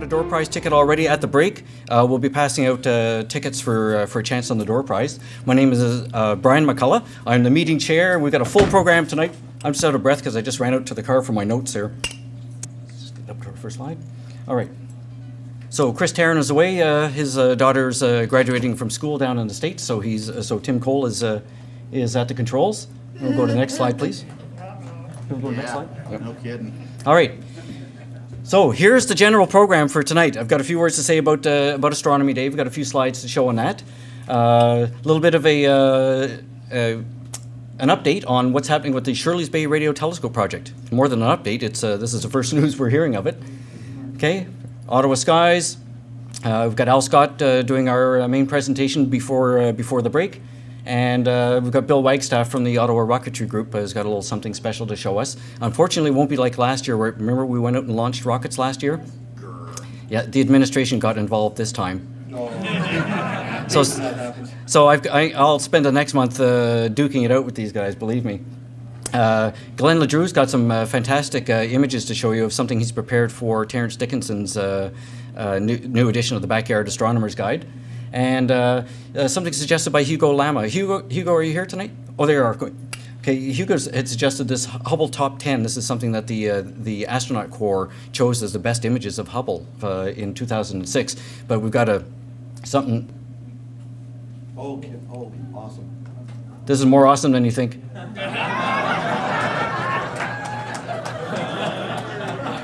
a door prize ticket already at the break. We'll be passing out tickets for a chance on the door prize. My name is Brian McCullough. I'm the meeting chair. We've got a full program tonight. I'm just out of breath because I just ran out to the car for my notes here. Just get up to our first slide. All right. So Chris Tarrant is away. His daughter's graduating from school down in the States, so Tim Cole is at the controls. We'll go to the next slide, please. We'll go to the next slide. Yep. No kidding. All right. So here's the general program for tonight. I've got a few words to say about Astronomy Day. We've got a few slides to show on that. A little bit of an update on what's happening with the Shirley's Bay Radio Telescope project. More than an update, this is the first news we're hearing of it. Okay, Ottawa skies. We've got Al Scott doing our main presentation before the break. And we've got Bill Wagstaff from the Ottawa Rocketry group has got a little something special to show us. Unfortunately, it won't be like last year. Remember we went out and launched rockets last year? Yeah, the administration got involved this time. No. So I'll spend the next month duking it out with these guys, believe me. Glenn LeDrew's got some fantastic images to show you of something he's prepared for Terence Dickinson's new edition of the Backyard Astronomer's Guide. And something suggested by Hugo Lama. Hugo, are you here tonight? Oh, there you are. Okay, Hugo had suggested this Hubble Top 10. This is something that the Astronaut Corps chose as the best images of Hubble in 2006. But we've got something. Oh, awesome. This is more awesome than you think.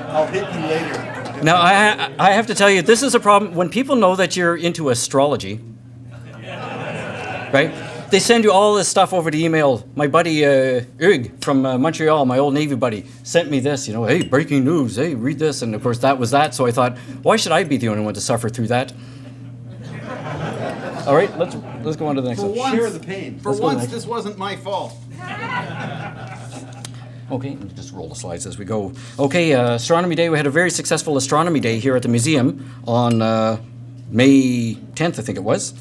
I'll hit you later. Now, I have to tell you, this is a problem. When people know that you're into astrology, right? They send you all this stuff over the email. My buddy, Hugues from Montreal, my old Navy buddy, sent me this, hey, breaking news, hey, read this. And of course, that was that. So I thought, why should I be the only one to suffer through that? All right, let's go on to the next one. Share the pain. For once, this wasn't my fault. Okay, just roll the slides as we go. Okay, Astronomy Day. We had a very successful Astronomy Day here at the museum on May 10th, I think it was.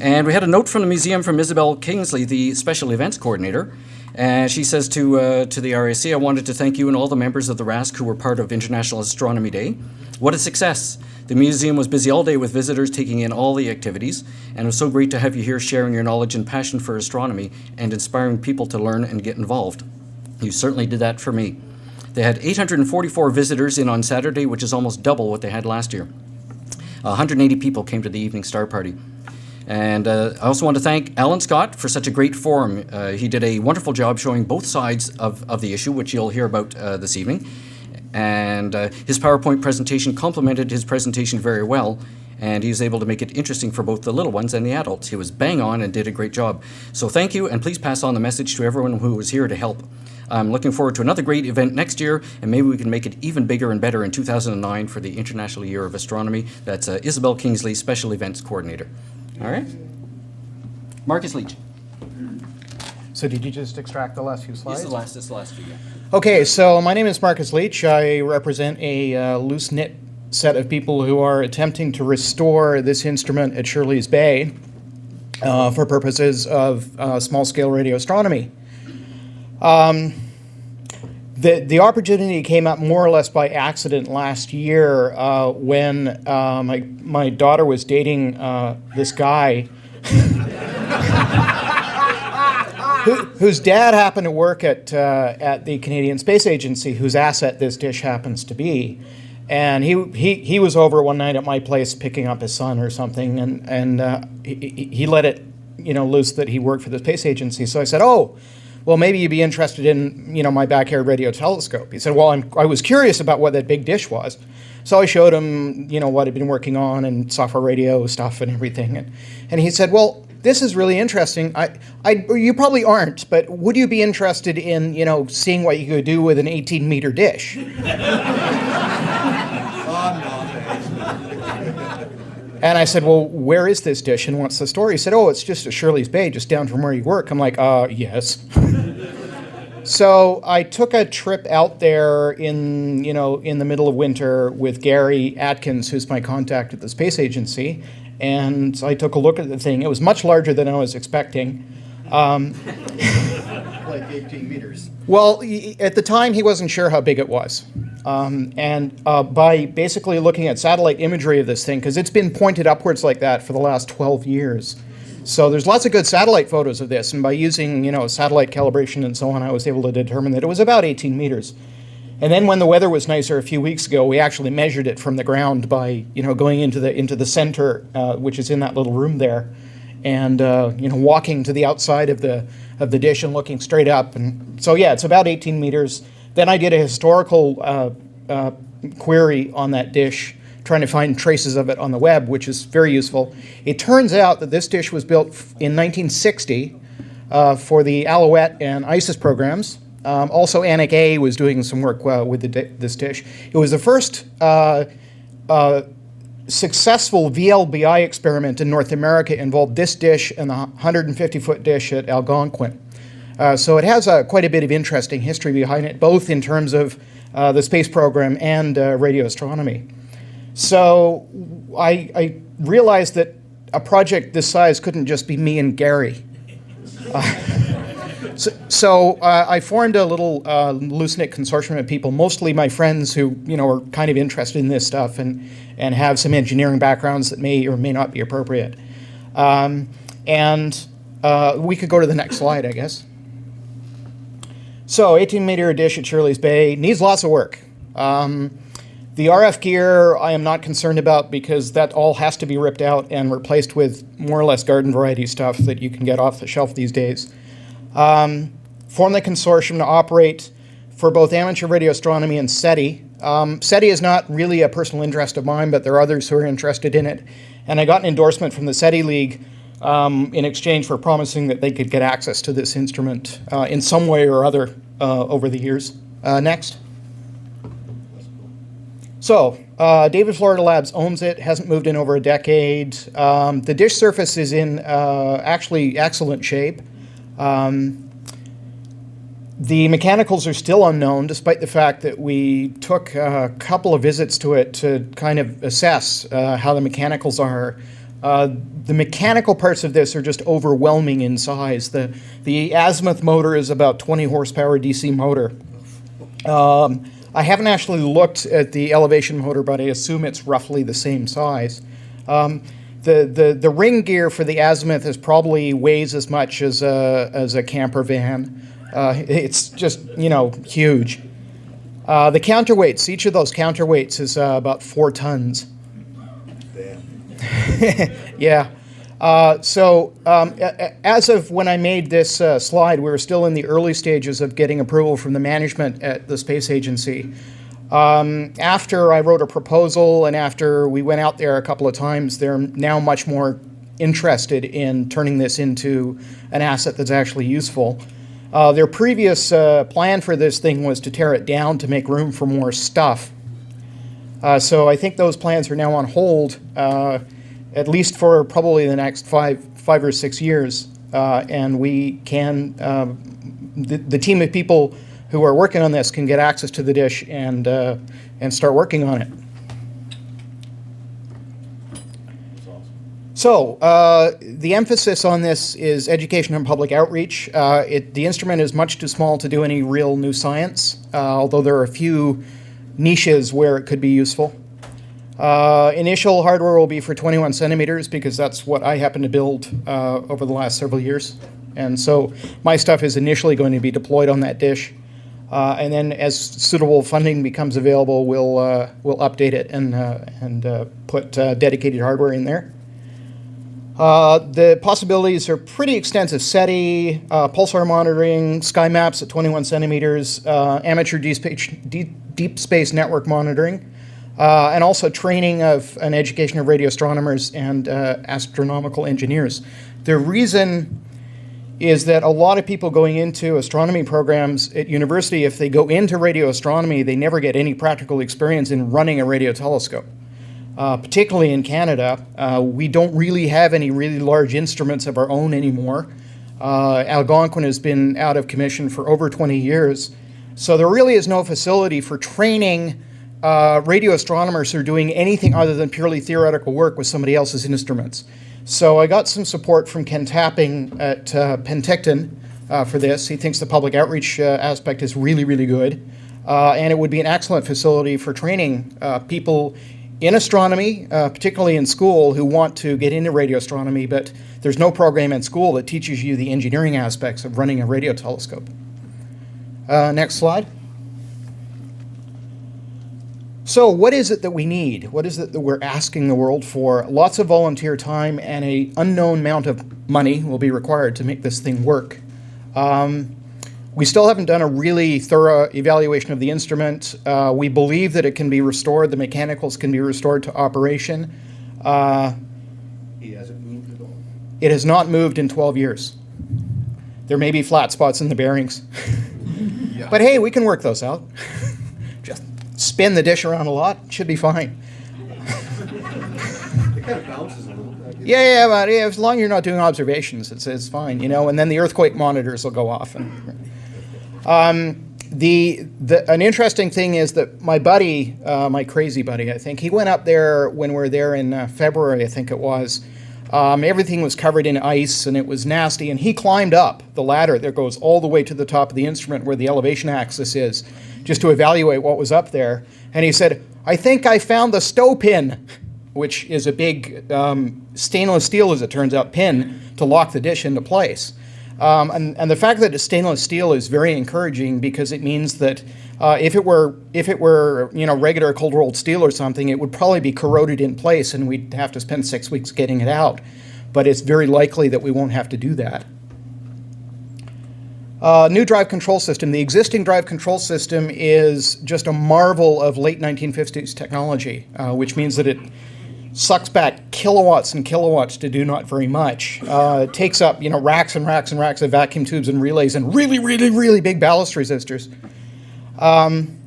And we had a note from the museum from Isabel Kingsley, the special events coordinator. And she says to the RAC, I wanted to thank you and all the members of the RASC who were part of International Astronomy Day. What a success. The museum was busy all day with visitors taking in all the activities, and it was so great to have you here sharing your knowledge and passion for astronomy and inspiring people to learn and get involved. You certainly did that for me. They had 844 visitors in on Saturday, which is almost double what they had last year. 180 people came to the evening star party. And I also want to thank Alan Scott for such a great forum. He did a wonderful job showing both sides of the issue, which you'll hear about this evening. And his PowerPoint presentation complemented his presentation very well, and he was able to make it interesting for both the little ones and the adults. He was bang on and did a great job. So thank you, and please pass on the message to everyone who was here to help. I'm looking forward to another great event next year, and maybe we can make it even bigger and better in 2009 for the International Year of Astronomy. That's Isabel Kingsley, Special Events Coordinator. All right? Marcus Leech. So did you just extract the last few slides? This is the last few, yeah. Okay, so my name is Marcus Leech. I represent a loose-knit set of people who are attempting to restore this instrument at Shirley's Bay for purposes of small-scale radio astronomy. The opportunity came up more or less by accident last year when my daughter was dating this guy whose dad happened to work at the Canadian Space Agency, whose asset this dish happens to be. And he was over one night at my place picking up his son or something, and he let it loose that he worked for the space agency. So I said, oh, well, maybe you'd be interested in my backyard radio telescope. He said, well, I was curious about what that big dish was. So I showed him what I'd been working on and software radio stuff and everything, and he said, well, this is really interesting. You probably aren't, but would you be interested in seeing what you could do with an 18-meter dish? And I said, well, where is this dish and what's the story? He said, oh, it's just at Shirley's Bay, just down from where you work. I'm like, yes. So I took a trip out there in the middle of winter with Gary Atkins, who's my contact at the space agency, and I took a look at the thing. It was much larger than I was expecting. like 18 meters. Well, at the time, he wasn't sure how big it was. By basically looking at satellite imagery of this thing, because it's been pointed upwards like that for the last 12 years. So there's lots of good satellite photos of this, and by using, satellite calibration and so on, I was able to determine that it was about 18 meters. And then when the weather was nicer a few weeks ago, we actually measured it from the ground by, going into the center, which is in that little room there, and walking to the outside of the dish and looking straight up. And so yeah, it's about 18 meters. Then I did a historical query on that dish, trying to find traces of it on the web, which is very useful. It turns out that this dish was built in 1960 for the Alouette and ISIS programs. Also, Anik A was doing some work with this dish. It was the first successful VLBI experiment in North America involved this dish and the 150-foot dish at Algonquin. So it has quite a bit of interesting history behind it, both in terms of the space program and radio astronomy. So I realized that a project this size couldn't just be me and Gary. So I formed a little loose-knit consortium of people, mostly my friends who are kind of interested in this stuff and have some engineering backgrounds that may or may not be appropriate. We could go to the next slide, I guess. So 18-meter dish at Shirley's Bay needs lots of work. The RF gear I am not concerned about because that all has to be ripped out and replaced with more or less garden variety stuff that you can get off the shelf these days. Form the consortium to operate for both amateur radio astronomy and SETI. SETI is not really a personal interest of mine, but there are others who are interested in it. And I got an endorsement from the SETI League in exchange for promising that they could get access to this instrument in some way or other over the years. Next. So, David Florida Labs owns it, hasn't moved in over a decade. The dish surface is in actually excellent shape. The mechanicals are still unknown, despite the fact that we took a couple of visits to it to kind of assess how the mechanicals are. The mechanical parts of this are just overwhelming in size. The azimuth motor is about 20 horsepower DC motor. I haven't actually looked at the elevation motor, but I assume it's roughly the same size. The ring gear for the azimuth is probably weighs as much as a camper van. It's just, huge. The counterweights, each of those counterweights is about 4 tons. Damn. Yeah. As of when I made this slide, we were still in the early stages of getting approval from the management at the space agency. After I wrote a proposal and after we went out there a couple of times, they're now much more interested in turning this into an asset that's actually useful. Their previous plan for this thing was to tear it down to make room for more stuff. So I think those plans are now on hold, at least for probably the next five or 6 years. And we can, the team of people who are working on this can get access to the dish and start working on it. So the emphasis on this is education and public outreach. The instrument is much too small to do any real new science, although there are a few niches where it could be useful. Initial hardware will be for 21 centimeters because that's what I happen to build over the last several years. And so my stuff is initially going to be deployed on that dish. And then as suitable funding becomes available, we'll update it and put dedicated hardware in there. The possibilities are pretty extensive. SETI, pulsar monitoring, sky maps at 21 centimeters, amateur deep space network monitoring, and also training of an education of radio astronomers and astronomical engineers. The reason is that a lot of people going into astronomy programs at university, if they go into radio astronomy, they never get any practical experience in running a radio telescope. Particularly in Canada, we don't really have any really large instruments of our own anymore. Algonquin has been out of commission for over 20 years. So there really is no facility for training radio astronomers who are doing anything other than purely theoretical work with somebody else's instruments. So I got some support from Ken Tapping at Penticton, for this. He thinks the public outreach aspect is really, really good. And it would be an excellent facility for training people in astronomy, particularly in school, who want to get into radio astronomy, but there's no program in school that teaches you the engineering aspects of running a radio telescope. Next slide. So what is it that we need? What is it that we're asking the world for? Lots of volunteer time and an unknown amount of money will be required to make this thing work. We still haven't done a really thorough evaluation of the instrument. We believe that it can be restored, the mechanicals can be restored to operation. He hasn't moved at all. It has not moved in 12 years. There may be flat spots in the bearings. Yeah. But hey, we can work those out. Just spin the dish around a lot, should be fine. It kind of bounces a little bit. Yeah, but yeah, as long as you're not doing observations, it's fine, you know. And then the earthquake monitors will go off. And an interesting thing is that my buddy, my crazy buddy, I think, he went up there when we were there in February, I think it was. Everything was covered in ice and it was nasty. And he climbed up the ladder that goes all the way to the top of the instrument where the elevation axis is, just to evaluate what was up there. And he said, "I think I found the stow pin," which is a big stainless steel, as it turns out, pin to lock the dish into place. And the fact that it's stainless steel is very encouraging, because it means that if it were regular cold rolled steel or something, it would probably be corroded in place and we'd have to spend 6 weeks getting it out. But it's very likely that we won't have to do that. New drive control system. The existing drive control system is just a marvel of late 1950s technology, which means that it sucks back kilowatts and kilowatts to do not very much. It takes up racks and racks and racks of vacuum tubes and relays and really, really, really big ballast resistors. And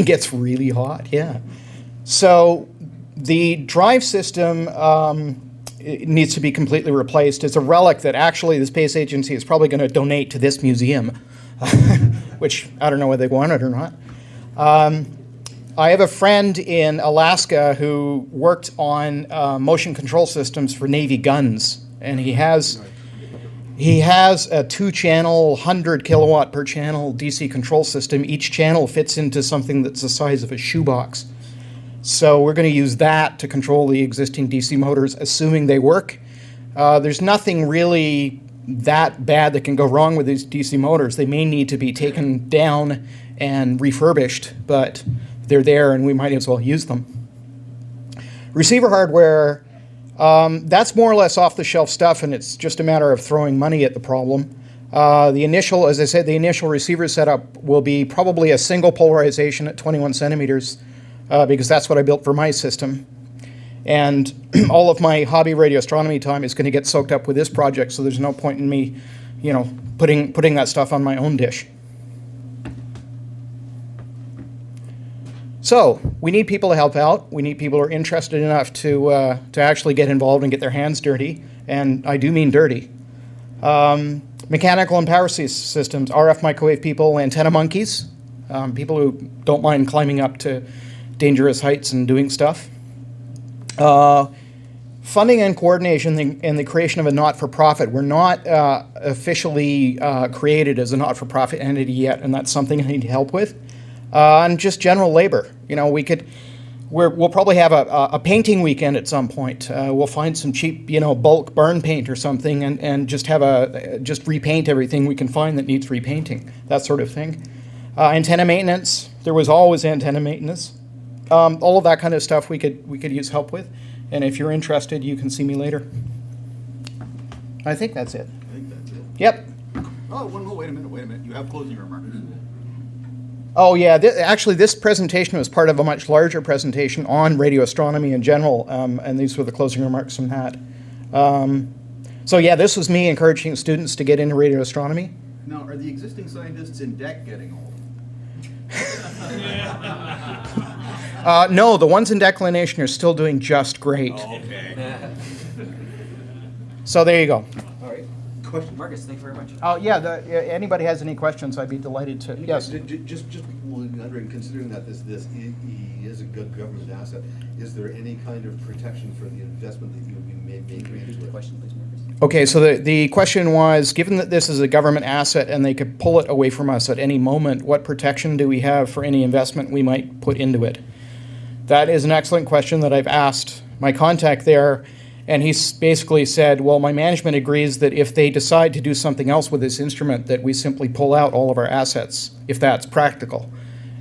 gets really hot, yeah. So the drive system it needs to be completely replaced. It's a relic that actually the Space Agency is probably going to donate to this museum, which I don't know whether they want it or not. I have a friend in Alaska who worked on motion control systems for Navy guns, and he has a 2-channel, 100 kilowatt per channel DC control system. Each channel fits into something that's the size of a shoebox. So we're going to use that to control the existing DC motors, assuming they work. There's nothing really that bad that can go wrong with these DC motors. They may need to be taken down and refurbished, but they're there and we might as well use them. Receiver hardware, that's more or less off-the-shelf stuff, and it's just a matter of throwing money at the problem. As I said, the initial receiver setup will be probably a single polarization at 21 centimeters, because that's what I built for my system. And all of my hobby radio astronomy time is going to get soaked up with this project, so there's no point in me, putting that stuff on my own dish. So we need people to help out. We need people who are interested enough to actually get involved and get their hands dirty, and I do mean dirty. Mechanical and power systems, RF microwave people, antenna monkeys, people who don't mind climbing up to dangerous heights and doing stuff. Funding and coordination in the creation of a not-for-profit. We're not officially created as a not-for-profit entity yet, and that's something I need help with. And just general labor. We'll probably have a painting weekend at some point. We'll find some cheap, bulk burn paint or something, and just just repaint everything we can find that needs repainting, that sort of thing. Antenna maintenance. There was always antenna maintenance. All of that kind of stuff we could use help with. And if you're interested, you can see me later. I think that's it. I think that's it. Yep. Oh, wait a minute. You have closing remarks. Oh yeah, actually this presentation was part of a much larger presentation on radio astronomy in general, and these were the closing remarks from that. So yeah, this was me encouraging students to get into radio astronomy. Now, are the existing scientists in deck getting old? No, the ones in declination are still doing just great. Oh, okay. So there you go. All right. Question, Marcus, thank you very much. Oh yeah, anybody has any questions, I'd be delighted to. Yes. Just wondering, considering that he is a good government asset, is there any kind of protection for the investment that you would be making into it? Question, please, Marcus. Okay, so the question was, given that this is a government asset and they could pull it away from us at any moment, what protection do we have for any investment we might put into it? That is an excellent question that I've asked my contact there, and he's basically said, well, my management agrees that if they decide to do something else with this instrument, that we simply pull out all of our assets, if that's practical,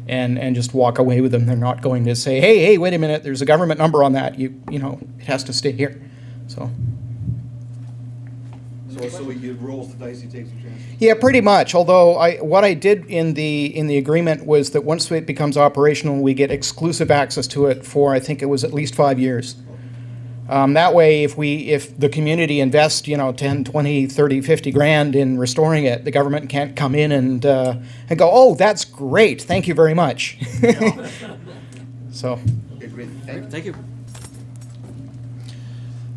and just walk away with them. They're not going to say, hey, wait a minute, there's a government number on that. You know, it has to stay here. So So he rolls the dice, he takes the chance. yeah, pretty much. Although what I did in the agreement was that once it becomes operational, we get exclusive access to it for, I think it was at least 5 years. That way, if the community invests, 10, 20, 30, 50 grand in restoring it, the government can't come in and go, oh, that's great, thank you very much. So, Okay, great, thank you. Thank you.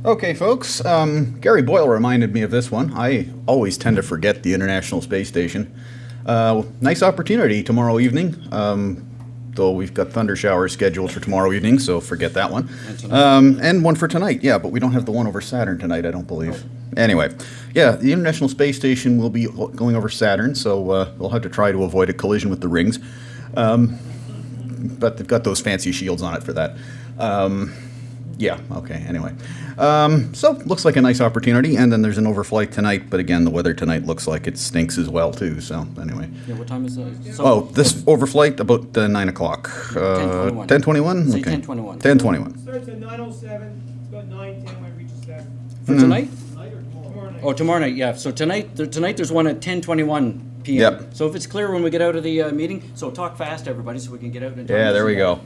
Okay, folks. Gary Boyle reminded me of this one. I always tend to forget the International Space Station. Nice opportunity tomorrow evening. Though we've got thunder showers scheduled for tomorrow evening, so forget that one. And one for tonight, yeah, but we don't have the one over Saturn tonight, I don't believe. Anyway, yeah, the International Space Station will be going over Saturn, so we'll have to try to avoid a collision with the rings. But they've got those fancy shields on it for that. Yeah, okay, anyway. So, looks like a nice opportunity, and then there's an overflight tonight, but again, the weather tonight looks like it stinks as well, too, so anyway. Yeah, what time is that? So, Oh, this overflight about 9 o'clock. 10:21. 10:21? Say Okay. 10:21. 10:21. Starts at 9:07, it's about 9:10 when it reaches 7. For tonight? Tonight or tomorrow night? Oh, tomorrow night, yeah. So tonight there's one at 10:21 p.m. Yep. So if it's clear when we get out of the meeting, so talk fast, everybody, so we can get out and Yeah, there we go.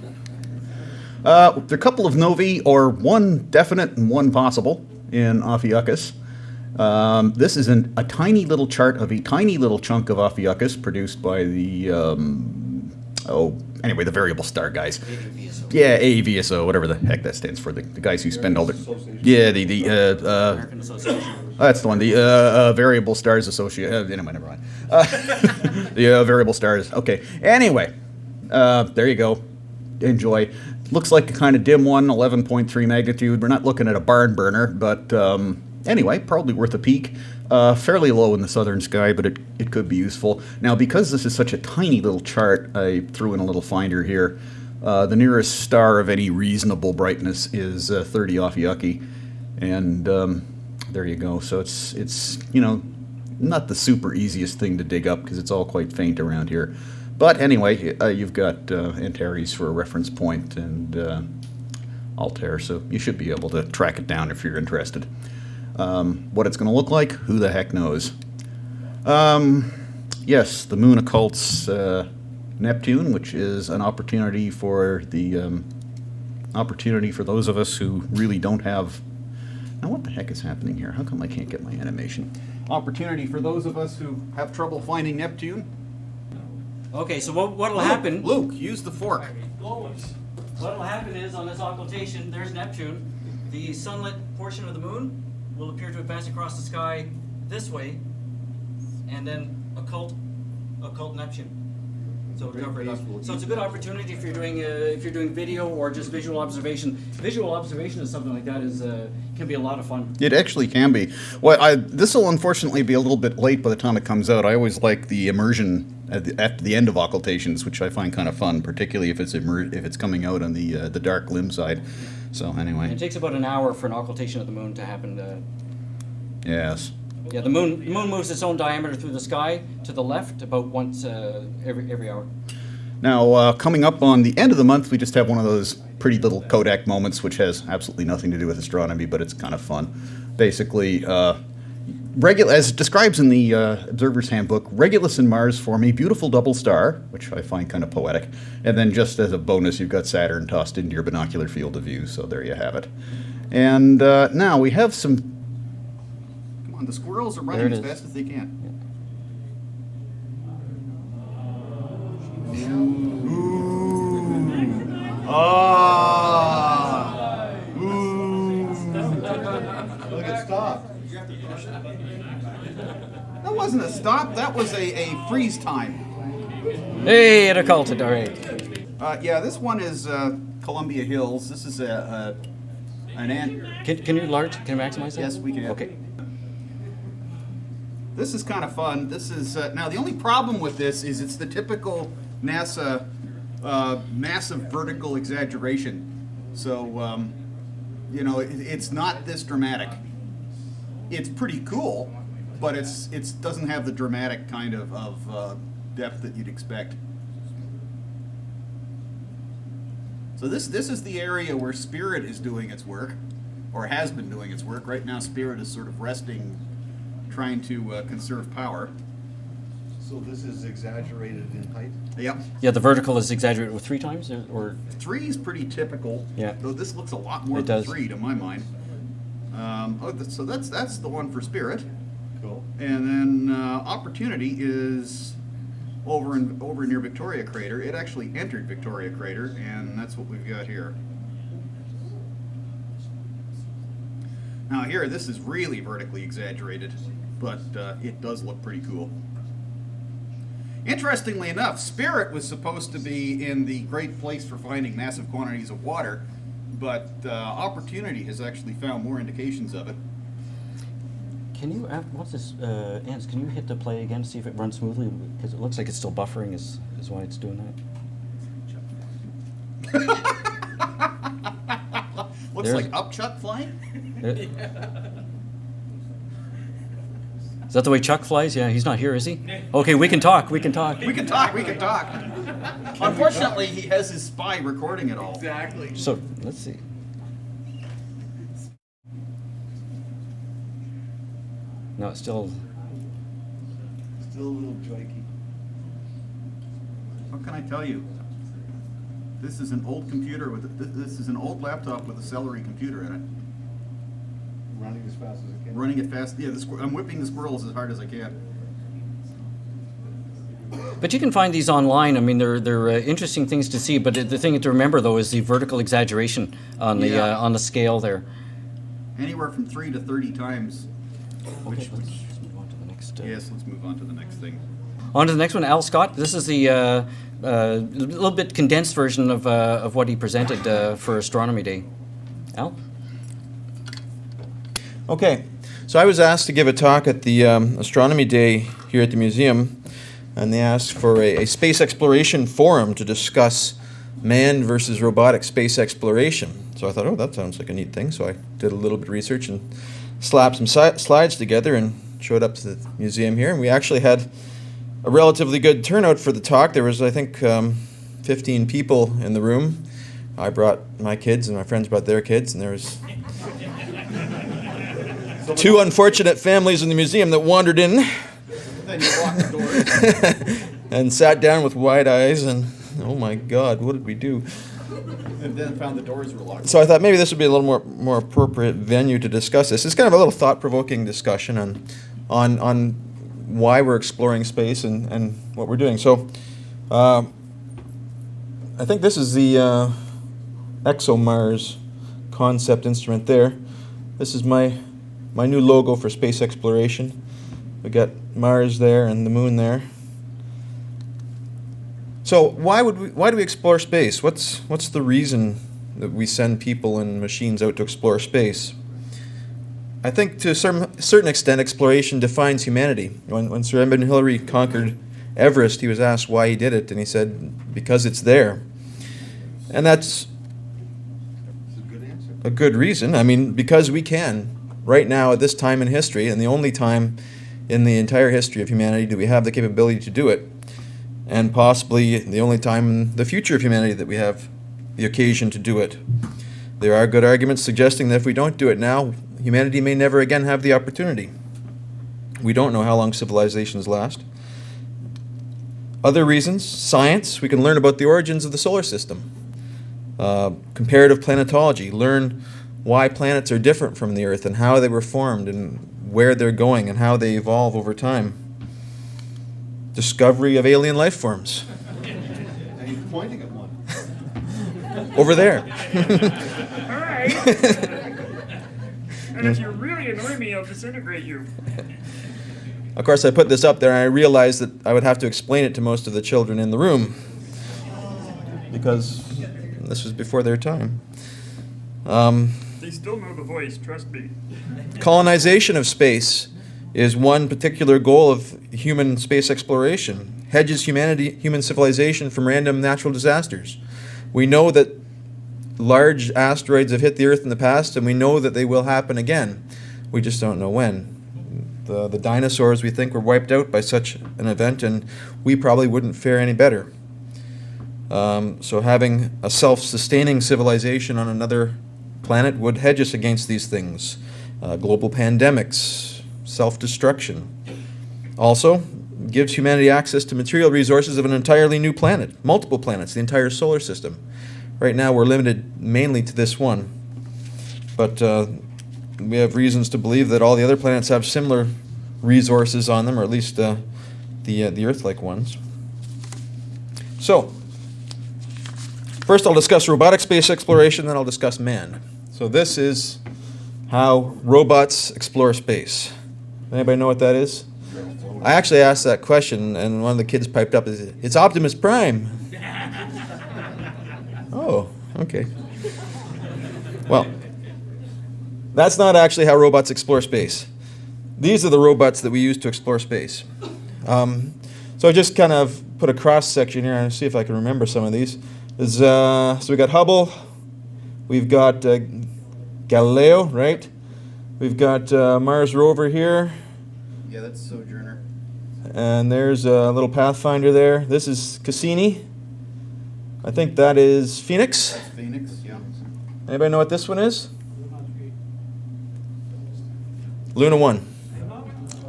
There are a couple of novae, or one definite and one possible, in Ophiuchus. This is a tiny little chart of a tiny little chunk of Ophiuchus produced by the, the variable star guys. Yeah, AVSO, whatever the heck that stands for. The guys who spend all their... Yeah, American Association. that's the one. The Variable Stars Association. Anyway, never mind. The Variable Stars. Okay. Anyway, there you go. Enjoy. Looks like a kind of dim one, 11.3 magnitude. We're not looking at a barn burner, but anyway, probably worth a peek. Fairly low in the southern sky, but it could be useful. Now, because this is such a tiny little chart, I threw in a little finder here. The nearest star of any reasonable brightness is 30 Ophiuchi, and there you go. So it's not the super easiest thing to dig up because it's all quite faint around here. But anyway, you've got Antares for a reference point and Altair, so you should be able to track it down if you're interested. What it's going to look like, who the heck knows? Yes, the moon occults Neptune, which is an opportunity for those of us who really don't have... Now, what the heck is happening here? How come I can't get my animation? Opportunity for those of us who have trouble finding Neptune. Okay, so what'll happen? Luke, use the fork. What'll happen is on this occultation, there's Neptune. The sunlit portion of the moon will appear to advance across the sky this way, and then occult Neptune. So it'll cover it up. So it's a good opportunity if you're doing video or just visual observation. Visual observation of something like that can be a lot of fun. It actually can be. Well, this will unfortunately be a little bit late by the time it comes out. I always like the immersion at the end of occultations, which I find kind of fun, particularly if it's coming out on the dark limb side. So anyway. It takes about an hour for an occultation of the moon to happen. Yes. Yeah, the moon moves its own diameter through the sky to the left about once every hour. Now, coming up on the end of the month, we just have one of those pretty little Kodak moments, which has absolutely nothing to do with astronomy, but it's kind of fun. Basically, as it describes in the Observer's Handbook, Regulus and Mars form a beautiful double star, which I find kind of poetic. And then just as a bonus, you've got Saturn tossed into your binocular field of view, so there you have it. And now we have some... Come on, the squirrels are running as fast as they can. Look, it stopped. That wasn't a stop, that was a freeze time. Hey, it occulted. All right. Yeah, this one is Columbia Hills. This is an ant. Can you maximize that? Yes, we can. Okay. This is kind of fun. This is now the only problem with this is it's the typical NASA massive vertical exaggeration. So you know, it's not this dramatic. It's pretty cool, but it doesn't have the dramatic kind of depth that you'd expect. So this is the area where Spirit is doing its work, or has been doing its work. Right now, Spirit is sort of resting, trying to conserve power. So this is exaggerated in height? Yep. Yeah, the vertical is exaggerated with 3 times, or 3 is pretty typical. Yeah. Though this looks a lot more It than does. 3 to my mind. So that's the one for Spirit. Cool. And then Opportunity is over near Victoria Crater. It actually entered Victoria Crater, and that's what we've got here. Now here, this is really vertically exaggerated, but it does look pretty cool. Interestingly enough, Spirit was supposed to be in the great place for finding massive quantities of water, but Opportunity has actually found more indications of it. can you? What's this? Ants, can you hit the play again to see if it runs smoothly? Because it looks like it's still buffering. Is why it's doing that. Looks There's- like upchuck flying. Is that the way Chuck flies? Yeah, he's not here, is he? Okay, we can talk. We can talk. We can talk. Unfortunately, he has his spy recording it all. Exactly. So let's see. No, it's still. Still a little joiky. What can I tell you? This is an old computer this is an old laptop with a celery computer in it. Running as fast as it can. Running it fast. Yeah, I'm whipping the squirrels as hard as I can. But you can find these online. I mean, they're interesting things to see. But the thing to remember, though, is the vertical exaggeration on the Yeah. on the scale there. Anywhere from 3 to 30 times. Okay, let's move on to the next. Yes, let's move on to the next thing. On to the next one, Al Scott. This is the little bit condensed version of what he presented for Astronomy Day. Al? Okay, so I was asked to give a talk at the Astronomy Day here at the museum, and they asked for a space exploration forum to discuss manned versus robotic space exploration. So I thought, oh, that sounds like a neat thing. So I did a little bit of research and slapped some slides together and showed up to the museum here. And we actually had a relatively good turnout for the talk. There was, I think, 15 people in the room. I brought my kids and my friends brought their kids, and there was 2 unfortunate families in the museum that wandered in Then you lock the doors. and sat down with wide eyes and, oh my God, what did we do? And then found the doors were locked. So I thought maybe this would be a little more appropriate venue to discuss this. It's kind of a little thought-provoking discussion on why we're exploring space and what we're doing. So I think this is the ExoMars concept instrument there. This is my new logo for space exploration. We got Mars there and the moon there. So why do we explore space? What's the reason that we send people and machines out to explore space? I think to a certain extent, exploration defines humanity. When Sir Edmund Hillary conquered Everest, he was asked why he did it, and he said, because it's there. And that's It's a good answer. a good reason. I mean, because we can. Right now, at this time in history, and the only time in the entire history of humanity do we have the capability to do it, and possibly the only time in the future of humanity that we have the occasion to do it. There are good arguments suggesting that if we don't do it now, humanity may never again have the opportunity. We don't know how long civilizations last. Other reasons, science, we can learn about the origins of the solar system. Comparative planetology, learn why planets are different from the Earth and how they were formed and where they're going and how they evolve over time. Discovery of alien life forms. And he's pointing at one. Over there. Alright. And if you really annoy me, I'll disintegrate you. Of course, I put this up there and I realized that I would have to explain it to most of the children in the room because this was before their time. They still know the voice, trust me. Colonization of space is one particular goal of human space exploration. Hedges human civilization from random natural disasters. We know that large asteroids have hit the Earth in the past, and we know that they will happen again. We just don't know when. The dinosaurs, we think, were wiped out by such an event, and we probably wouldn't fare any better. So having a self-sustaining civilization on another planet would hedge us against these things. Global pandemics, self-destruction. Also, gives humanity access to material resources of an entirely new planet, multiple planets, the entire solar system. Right now we're limited mainly to this one, but we have reasons to believe that all the other planets have similar resources on them, or at least the Earth-like ones. So, first I'll discuss robotic space exploration, then I'll discuss man. So this is how robots explore space. Anybody know what that is? I actually asked that question, and one of the kids piped up, "It's Optimus Prime." Oh, okay. Well, that's not actually how robots explore space. These are the robots that we use to explore space. So I just kind of put a cross section here and see if I can remember some of these. So we got Hubble, we've got Galileo, right? We've got Mars rover here, Yeah, that's Sojourner. and there's a little Pathfinder there. This is Cassini. I think that is Phoenix. That's Phoenix, yeah. Anybody know what this one is? Luna 1.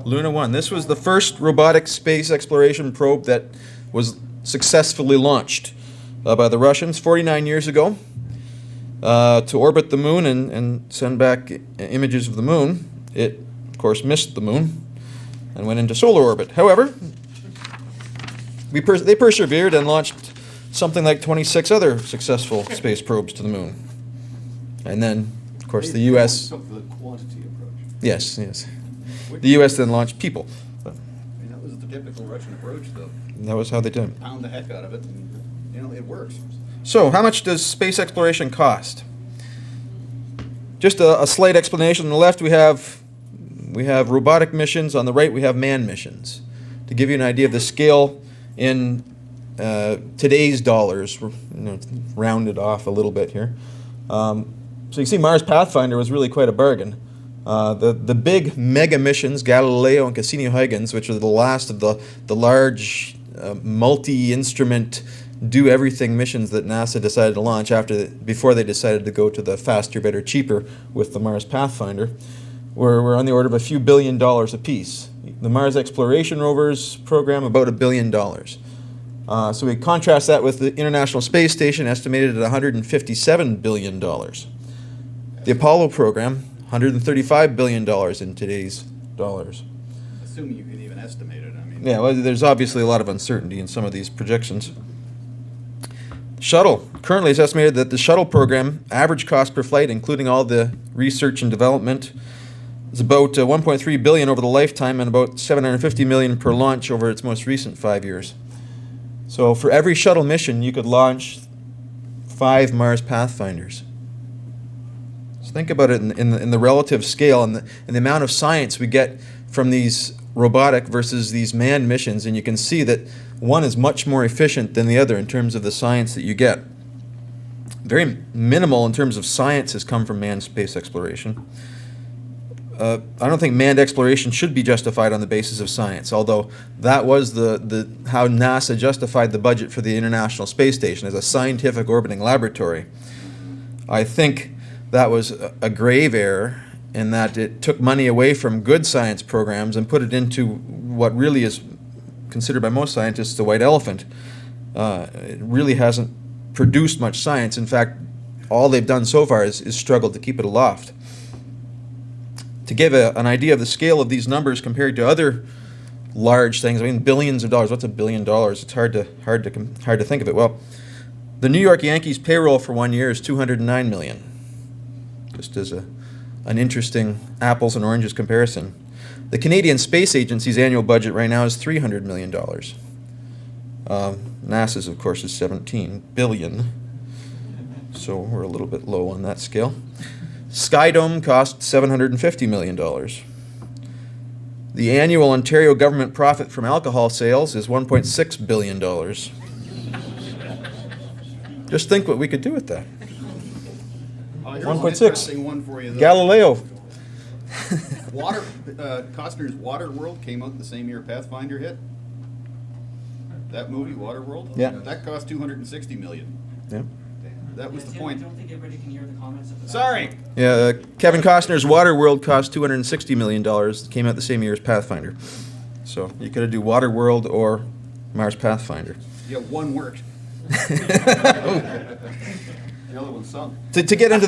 Luna 1. This was the first robotic space exploration probe that was successfully launched by the Russians 49 years ago to orbit the moon and send back images of the moon. It, of course, missed the moon and went into solar orbit. However, they persevered and launched something like 26 other successful space probes to the moon. And then, of course, the U.S. Took the quantity approach. Yes. The U.S. then launched people. I mean, that was the typical Russian approach, though. That was how they did it. Pound the heck out of it, and, it works. So, how much does space exploration cost? Just a slight explanation. On the left, we have robotic missions. On the right, we have manned missions. To give you an idea of the scale in today's dollars, rounded off a little bit here. So you see Mars Pathfinder was really quite a bargain. The big mega missions, Galileo and Cassini-Huygens, which are the last of the large multi-instrument do-everything missions that NASA decided to launch before they decided to go to the faster, better, cheaper with the Mars Pathfinder, were on the order of a few $1 billion apiece. The Mars Exploration Rovers program, about $1 billion. So we contrast that with the International Space Station, estimated at $157 billion. The Apollo program, $135 billion in today's dollars. Assuming you can even estimate it, I mean. Yeah, well, there's obviously a lot of uncertainty in some of these projections. Shuttle. Currently, it's estimated that the shuttle program, average cost per flight, including all the research and development, is about $1.3 billion over the lifetime and about $750 million per launch over its most recent 5 years. So for every shuttle mission, you could launch 5 Mars Pathfinders. So think about it in the relative scale and the amount of science we get from these robotic versus these manned missions, and you can see that one is much more efficient than the other in terms of the science that you get. Very minimal in terms of science has come from manned space exploration. I don't think manned exploration should be justified on the basis of science, although that was how NASA justified the budget for the International Space Station as a scientific orbiting laboratory. I think that was a grave error in that it took money away from good science programs and put it into what really is considered by most scientists the white elephant. It really hasn't produced much science. In fact, all they've done so far is struggled to keep it aloft. To give an idea of the scale of these numbers compared to other large things, I mean, billions of dollars. What's $1 billion? It's hard to think of it. Well, the New York Yankees payroll for 1 year is $209 million. Just as an interesting apples and oranges comparison. The Canadian Space Agency's annual budget right now is $300 million. NASA's, of course, is $17 billion. So we're a little bit low on that scale. Skydome cost $750 million. The annual Ontario government profit from alcohol sales is $1.6 billion. Just think what we could do with that. Here's 1.6. an interesting one for you, though. Galileo. Costner's Waterworld came out the same year Pathfinder hit. That movie, Waterworld? Yeah. That cost $260 million. Yeah. That was Yes, the yeah, point. I don't think everybody can hear the comments of the Sorry. Yeah, Kevin Costner's Waterworld cost $260 million. It came out the same year as Pathfinder. So you could do Waterworld or Mars Pathfinder. Yeah, one worked. The other one sunk. To get into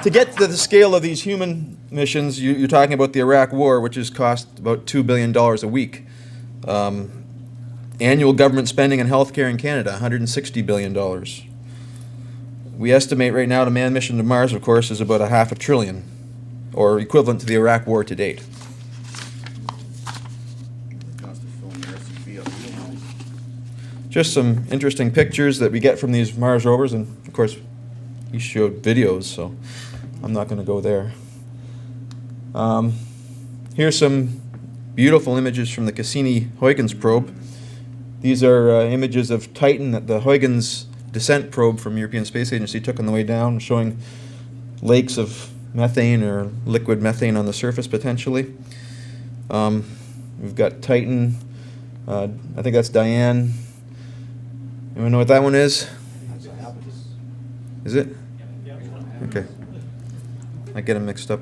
to get to the scale of these human missions, you're talking about the Iraq War, which has cost about $2 billion a week. Annual government spending in healthcare in Canada, $160 billion. We estimate right now the manned mission to Mars, of course, is about $500 billion, or equivalent to the Iraq War to date. Cost of filming the RCP up here. Just some interesting pictures that we get from these Mars rovers, and of course, he showed videos, so I'm not going to go there. Here's some beautiful images from the Cassini-Huygens probe. These are images of Titan that the Huygens descent probe from European Space Agency took on the way down, showing lakes of methane or liquid methane on the surface potentially. We've got Titan. I think that's Diane. Anyone know what that one is? Is it? Okay. I get them mixed up.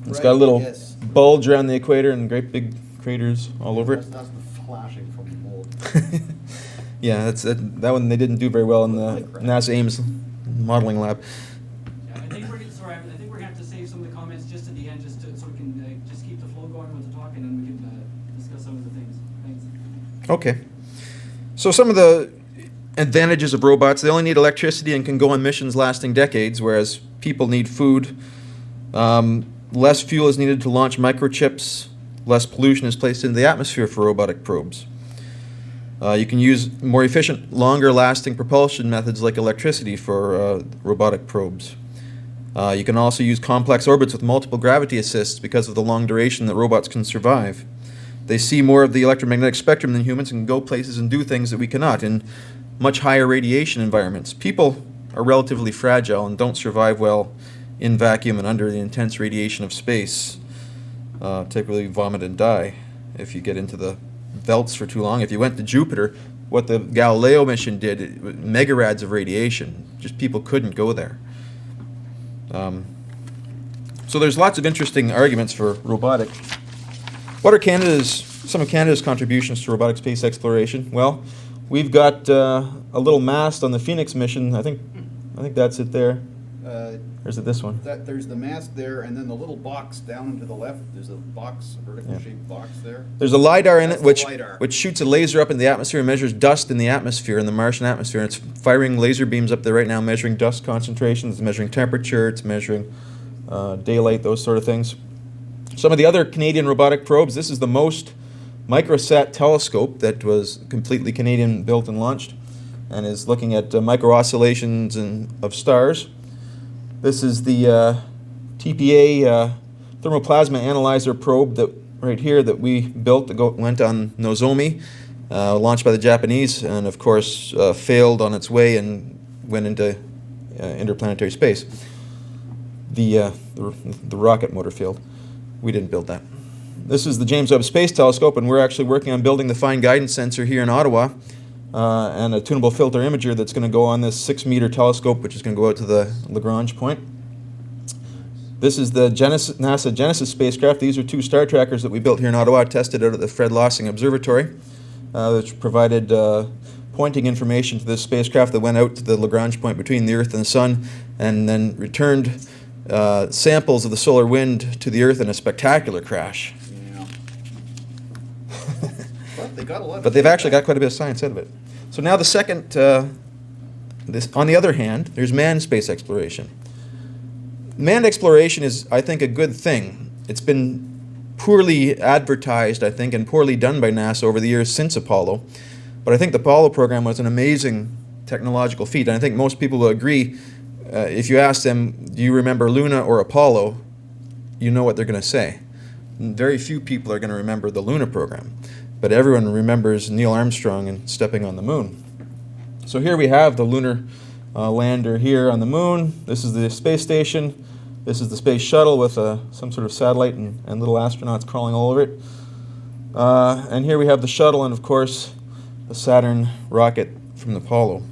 It's got a little Yes. bulge around the equator and great big craters all over it. That's the flashing from the mold. Yeah, that one they didn't do very well in the NASA Ames modeling lab. Yeah, I think we're gonna have to save some of the comments just at the end, so we can just keep the flow going with the talk, and then we can discuss some of the things. Thanks. Okay. So some of the advantages of robots: they only need electricity and can go on missions lasting decades, whereas people need food. Less fuel is needed to launch microchips. Less pollution is placed into the atmosphere for robotic probes. You can use more efficient, longer-lasting propulsion methods like electricity for robotic probes. You can also use complex orbits with multiple gravity assists because of the long duration that robots can survive. They see more of the electromagnetic spectrum than humans and can go places and do things that we cannot in much higher radiation environments. People are relatively fragile and don't survive well in vacuum and under the intense radiation of space. Typically vomit and die if you get into the belts for too long. If you went to Jupiter, what the Galileo mission did, megarads of radiation. Just people couldn't go there. So there's lots of interesting arguments for robotic. What are some of Canada's contributions to robotic space exploration? Well, we've got a little mast on the Phoenix mission. I think that's it there. Or is it this one? There's the mast there, and then the little box down and to the left. There's a box, a vertical shaped box there. There's a LiDAR in That's it, the LiDAR. which shoots a laser up into the atmosphere and measures dust in the atmosphere, in the Martian atmosphere. And it's firing laser beams up there right now, measuring dust concentrations, measuring temperature, it's measuring daylight, those sort of things. Some of the other Canadian robotic probes, this is the most microsat telescope that was completely Canadian built and launched, and is looking at micro oscillations of stars. This is the TPA thermoplasma analyzer probe right here that we built that went on Nozomi, launched by the Japanese, and of course failed on its way and went into interplanetary space. The rocket motor failed. We didn't build that. This is the James Webb Space Telescope, and we're actually working on building the fine guidance sensor here in Ottawa, and a tunable filter imager that's going to go on this 6-meter telescope, which is going to go out to the Lagrange point. This is the NASA Genesis spacecraft. These are 2 star trackers that we built here in Ottawa, tested out at the Fred Lossing Observatory, which provided pointing information to this spacecraft that went out to the Lagrange point between the Earth and the Sun, and then returned samples of the solar wind to the Earth in a spectacular crash. Yeah. But they got a lot of But they've actually got quite a bit of science out of it. So now the second, on the other hand, there's manned space exploration. manned exploration is, I think, a good thing. It's been poorly advertised, I think, and poorly done by NASA over the years since Apollo. But I think the Apollo program was an amazing technological feat. And I think most people will agree, if you ask them, do you remember Luna or Apollo, you know what they're going to say. Very few people are going to remember the Luna program. But everyone remembers Neil Armstrong and stepping on the moon. So here we have the lunar lander here on the moon. This is the space station. This is the space shuttle with some sort of satellite and little astronauts crawling all over it. And here we have the shuttle and, of course, the Saturn rocket from the Apollo.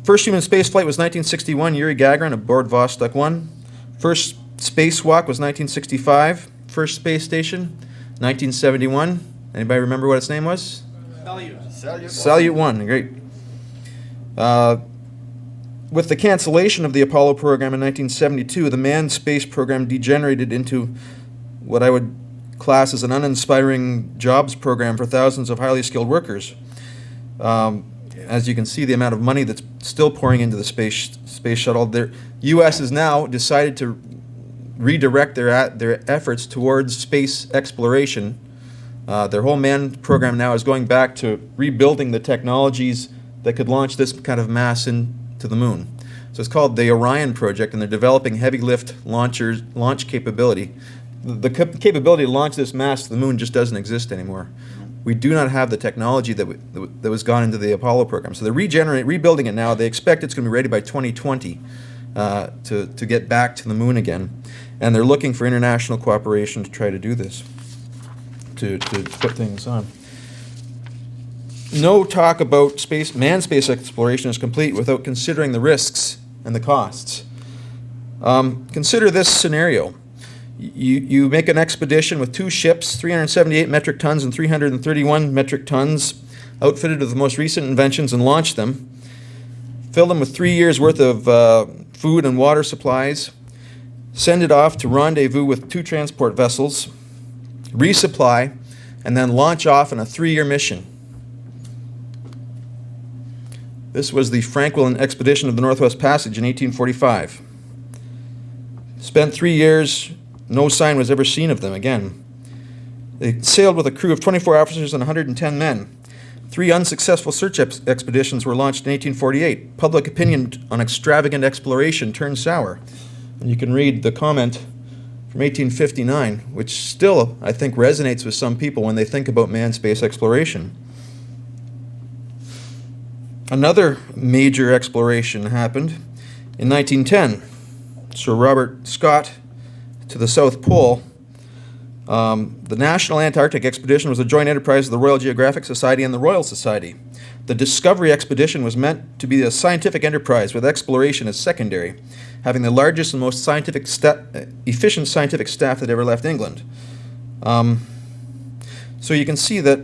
First human space flight was 1961, Yuri Gagarin aboard Vostok 1. First spacewalk was 1965. First space station, 1971. Anybody remember what its name was? Salyut 1, great. With the cancellation of the Apollo program in 1972, the manned space program degenerated into what I would class as an uninspiring jobs program for thousands of highly skilled workers. As you can see, the amount of money that's still pouring into the space shuttle. The U.S. has now decided to redirect their efforts towards space exploration. Their whole manned program now is going back to rebuilding the technologies that could launch this kind of mass into the moon. So it's called the Orion project, and they're developing heavy lift launch capability. The capability to launch this mass to the moon just doesn't exist anymore. We do not have the technology that was gone into the Apollo program. So they're rebuilding it now. They expect it's going to be ready by 2020 to get back to the moon again. And they're looking for international cooperation to try to do this, to put things on. No talk about manned space exploration is complete without considering the risks and the costs. Consider this scenario. You make an expedition with 2 ships, 378 metric tons and 331 metric tons, outfitted with the most recent inventions, and launch them. Fill them with 3 years' worth of food and water supplies. Send it off to rendezvous with 2 transport vessels. Resupply, and then launch off on a 3-year mission. This was the Franklin expedition of the Northwest Passage in 1845. Spent 3 years, no sign was ever seen of them again. They sailed with a crew of 24 officers and 110 men. 3 unsuccessful search expeditions were launched in 1848. Public opinion on extravagant exploration turned sour. And you can read the comment from 1859, which still, I think, resonates with some people when they think about manned space exploration. Another major exploration happened in 1910. Sir Robert Scott to the South Pole. The National Antarctic Expedition was a joint enterprise of the Royal Geographic Society and the Royal Society. The Discovery Expedition was meant to be a scientific enterprise with exploration as secondary, having the largest and most efficient scientific staff that ever left England. So you can see that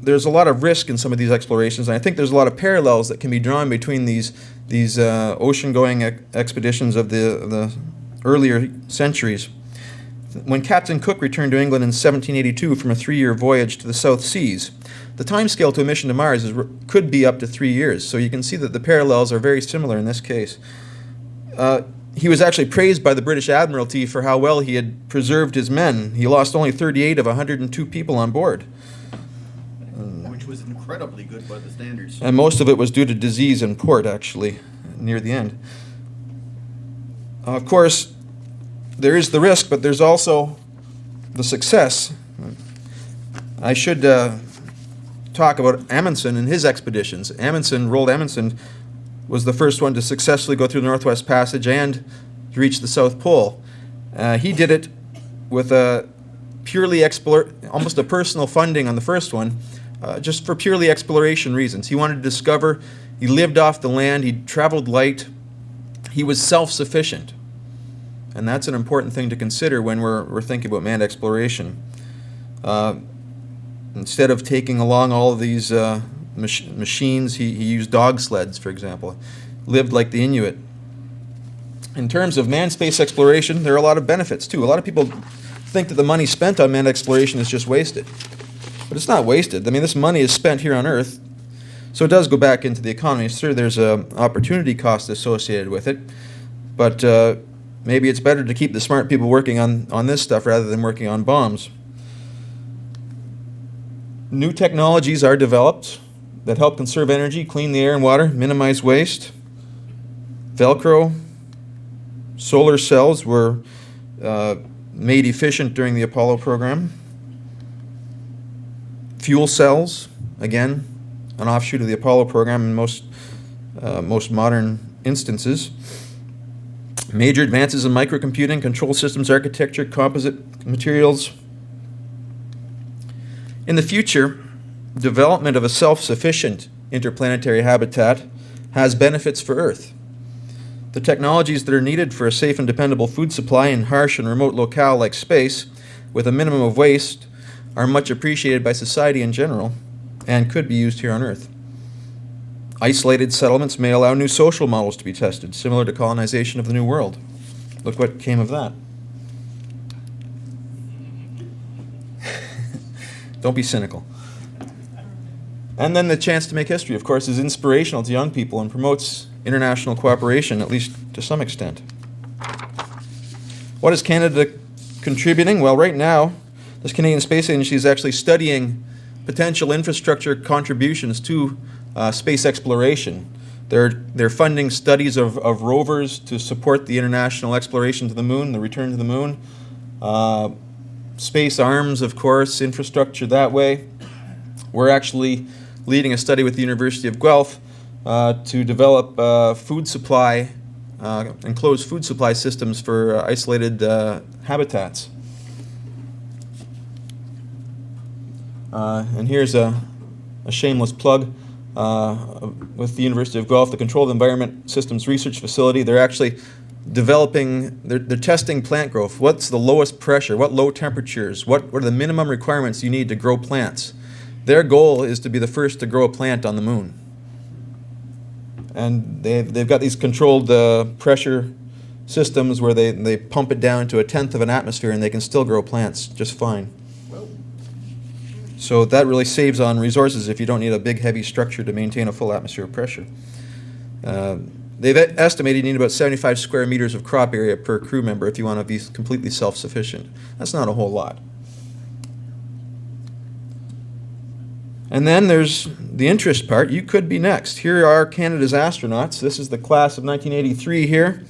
there's a lot of risk in some of these explorations, and I think there's a lot of parallels that can be drawn between these ocean-going expeditions of the earlier centuries. When Captain Cook returned to England in 1782 from a 3-year voyage to the South Seas, the timescale to a mission to Mars could be up to 3 years, so you can see that the parallels are very similar in this case. He was actually praised by the British Admiralty for how well he had preserved his men. He lost only 38 of 102 people on board. Which was incredibly good by the standards. And most of it was due to disease in port, actually, near the end. Of course, there is the risk, but there's also the success. I should talk about Amundsen and his expeditions. Roald Amundsen, was the first one to successfully go through the Northwest Passage and to reach the South Pole. He did it with a purely almost a personal funding on the first one, just for purely exploration reasons. He wanted to discover. He lived off the land. He traveled light. He was self-sufficient. And that's an important thing to consider when we're thinking about manned exploration. Instead of taking along all of these machines, he used dog sleds, for example. Lived like the Inuit. In terms of manned space exploration, there are a lot of benefits, too. A lot of people think that the money spent on manned exploration is just wasted. But it's not wasted. I mean, this money is spent here on Earth, so it does go back into the economy. Sure, there's an opportunity cost associated with it, but maybe it's better to keep the smart people working on this stuff rather than working on bombs. New technologies are developed that help conserve energy, clean the air and water, minimize waste. Velcro, solar cells were made efficient during the Apollo program. Fuel cells, again, an offshoot of the Apollo program in most modern instances. Major advances in microcomputing, control systems architecture, composite materials. In the future, development of a self-sufficient interplanetary habitat has benefits for Earth. The technologies that are needed for a safe and dependable food supply in harsh and remote locale like space, with a minimum of waste, are much appreciated by society in general and could be used here on Earth. Isolated settlements may allow new social models to be tested, similar to colonization of the New World. Look what came of that. Don't be cynical. And then the chance to make history, of course, is inspirational to young people and promotes international cooperation, at least to some extent. What is Canada contributing? Well, right now, this Canadian Space Agency is actually studying potential infrastructure contributions to space exploration. They're funding studies of rovers to support the international exploration to the moon, the return to the moon. Space arms, of course, infrastructure that way. We're actually leading a study with the University of Guelph to develop food supply, enclosed food supply systems for isolated habitats. And here's a shameless plug with the University of Guelph, the Controlled Environment Systems Research Facility. They're actually developing, they're testing plant growth. What's the lowest pressure? What low temperatures? What are the minimum requirements you need to grow plants? Their goal is to be the first to grow a plant on the moon. And they've got these controlled pressure systems where they pump it down to 1/10 of an atmosphere and they can still grow plants just fine. So that really saves on resources if you don't need a big heavy structure to maintain a full atmosphere of pressure. They've estimated you need about 75 square meters of crop area per crew member if you want to be completely self-sufficient. That's not a whole lot. And then there's the interest part. You could be next. Here are Canada's astronauts. This is the class of 1983 here.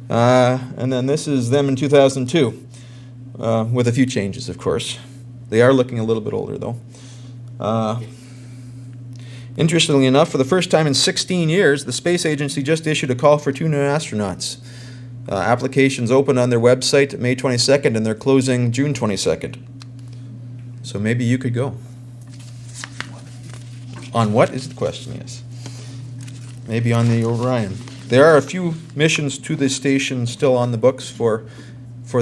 And then this is them in 2002, with a few changes, of course. They are looking a little bit older, though. Interestingly enough, for the first time in 16 years, the space agency just issued a call for 2 new astronauts. Applications opened on their website May 22nd, and they're closing June 22nd. So maybe you could go. On what is the question, yes. Maybe on the Orion. There are a few missions to this station still on the books for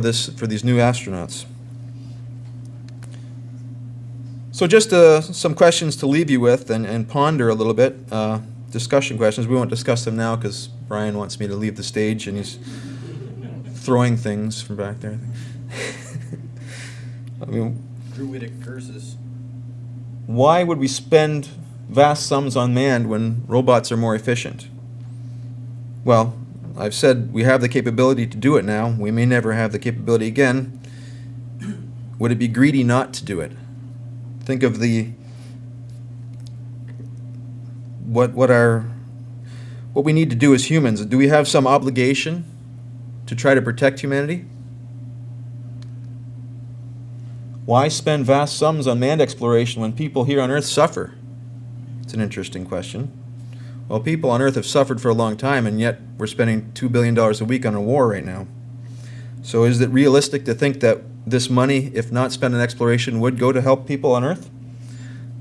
these new astronauts. So just some questions to leave you with and ponder a little bit. Discussion questions. We won't discuss them now because Brian wants me to leave the stage and he's throwing things from back there. I mean, Druidic curses. why would we spend vast sums on man when robots are more efficient? Well, I've said we have the capability to do it now. We may never have the capability again. Would it be greedy not to do it? Think of what we need to do as humans. Do we have some obligation to try to protect humanity? Why spend vast sums on manned exploration when people here on Earth suffer? It's an interesting question. Well, people on Earth have suffered for a long time, and yet we're spending $2 billion a week on a war right now. So is it realistic to think that this money, if not spent on exploration, would go to help people on Earth?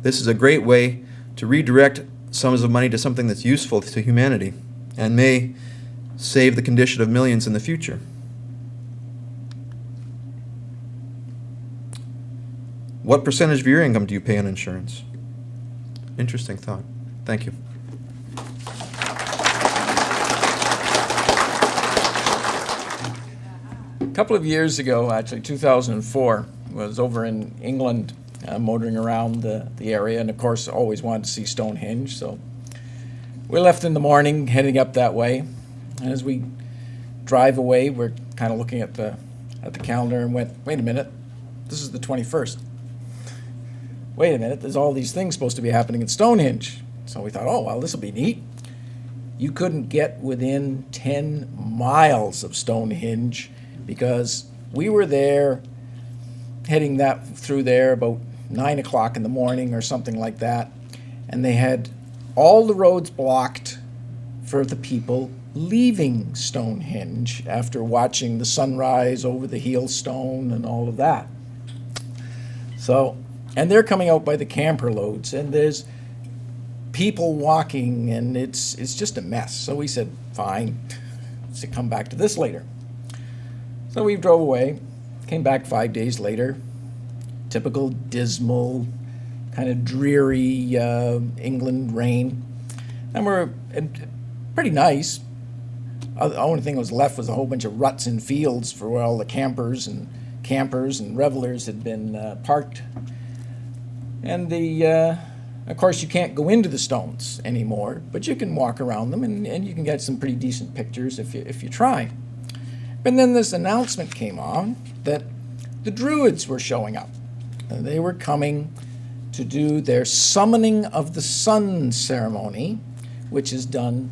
This is a great way to redirect sums of money to something that's useful to humanity and may save the condition of millions in the future. What percentage of your income do you pay on insurance? Interesting thought. Thank you. A couple of years ago, actually 2004, was over in England motoring around the area, and of course always wanted to see Stonehenge, so we left in the morning heading up that way. And as we drive away, we're kind of looking at the calendar and went, wait a minute, this is the 21st. Wait a minute, there's all these things supposed to be happening at Stonehenge. So we thought, oh, well, this will be neat. You couldn't get within 10 miles of Stonehenge because we were there, heading through there about 9 o'clock in the morning or something like that, and they had all the roads blocked for the people leaving Stonehenge after watching the sunrise over the heel stone and all of that. So, and they're coming out by the camper loads, and there's people walking, and it's just a mess. So we said, fine, to come back to this later. So we drove away, came back 5 days later. Typical dismal, kind of dreary England rain. And we're pretty nice. The only thing that was left was a whole bunch of ruts in fields for where all the campers and revelers had been parked. And of course, you can't go into the stones anymore, but you can walk around them, and you can get some pretty decent pictures if you try. But then this announcement came on that the Druids were showing up. They were coming to do their summoning of the sun ceremony, which is done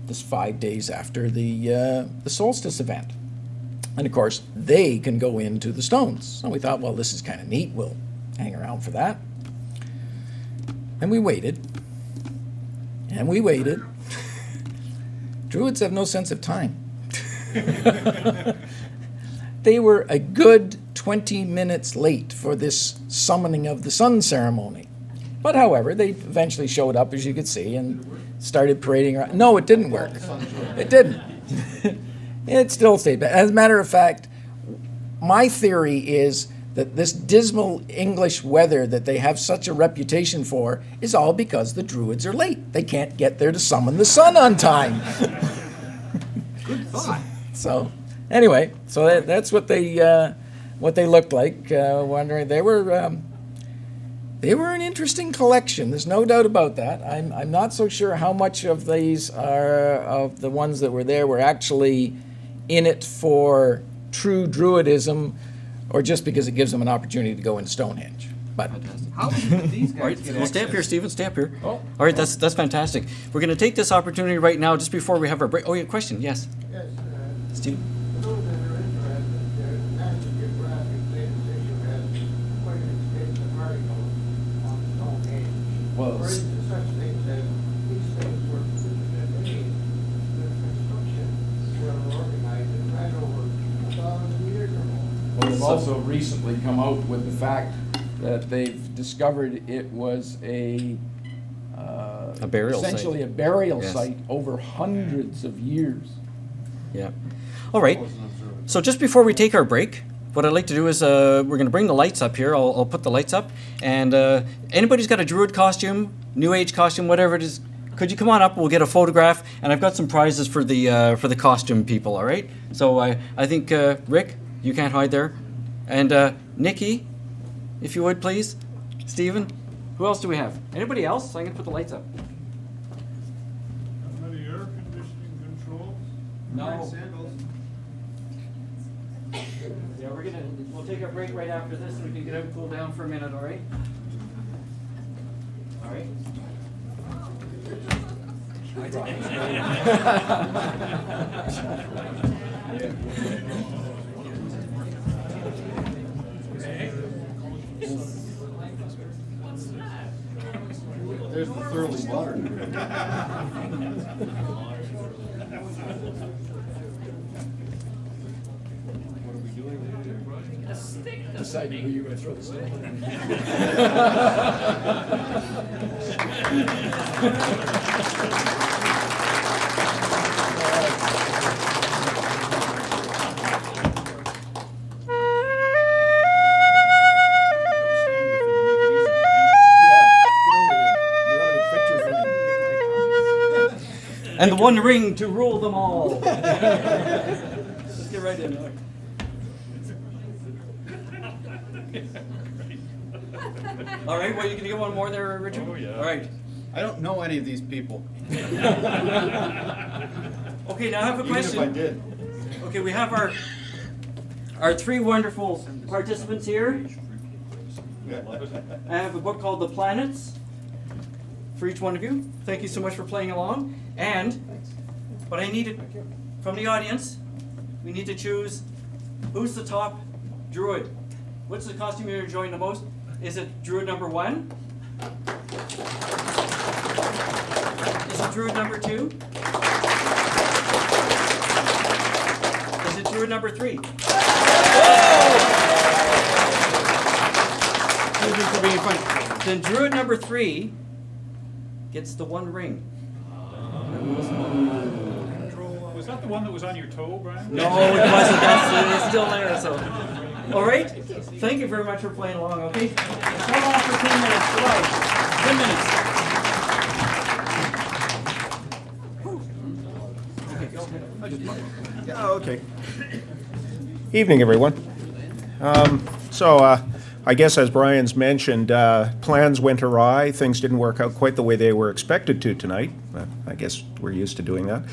just 5 days after the solstice event. And of course, they can go into the stones. So we thought, well, this is kind of neat. We'll hang around for that. And we waited. And we waited. Druids have no sense of time. They were a good 20 minutes late for this summoning of the sun ceremony. But however, they eventually showed up, as you could see, and started parading around. No, it didn't work. It didn't. It still stayed bad. As a matter of fact, my theory is that this dismal English weather that they have such a reputation for is all because the Druids are late. They can't get there to summon the sun on time. Good thought. So, anyway, so that's what they looked like. Wondering they were an interesting collection. There's no doubt about that. I'm not so sure how much of these are of the ones that were there were actually in it for true Druidism, or just because it gives them an opportunity to go into Stonehenge. But How did these guys All right, get well, stay up here, access? Stephen. Stay up here. Oh. All right, that's fantastic. We're going to take this opportunity right now, just before we have our break. Oh, yeah, question? Yes, Yes, Steve. for those that are interested, the National Geographic latest issue has quite an extensive article on Stonehenge. Well, For instance, such things as these things were made, the construction were organized and ran over 1,000 years or more. Well, they've also recently come out with the fact that they've discovered it was a burial site. essentially a burial Yes. site over hundreds of years. Yeah. All right. So just before we take our break, what I'd like to do is we're going to bring the lights up here. I'll put the lights up. And anybody's got a Druid costume, New Age costume, whatever it is, could you come on up? We'll get a photograph. And I've got some prizes for the costume people, all right? So I think, Rick, you can't hide there. And Nikki, if you would, please. Stephen. Who else do we have? Anybody else? I'm going to put the lights up. Any air conditioning controls? No. Yeah, we'll take a break right after this, so we can get out and cool down for a minute, all right? All right. There's the thoroughly modern. Deciding who you're going to throw the stone. And the one ring to rule them all. Let's get right in. All right, well, you can get one more there, Richard? Oh, yeah. All right. I don't know any of these people. Okay, now I have a Even if I question. did. Okay, we have our three wonderful participants here. I have a book called The Planets for each one of you. Thank you so much for playing along. But I needed, from the audience, we need to choose who's the top druid. What's the costume you're enjoying the most? Is it druid number 1? Is it druid number 2? Is it druid number 3? Thank you for being fun. Then druid number 3 gets the 1 ring. Was that the one that was on your toe, Brian? No, it wasn't. It's still there. So, all right. Thank you very much for playing along. Okay. Hold on for 10 minutes. Goodbye. 10 minutes. Yeah, okay. Evening, everyone. I guess as Brian's mentioned, plans went awry. Things didn't work out quite the way they were expected to tonight. I guess we're used to doing that.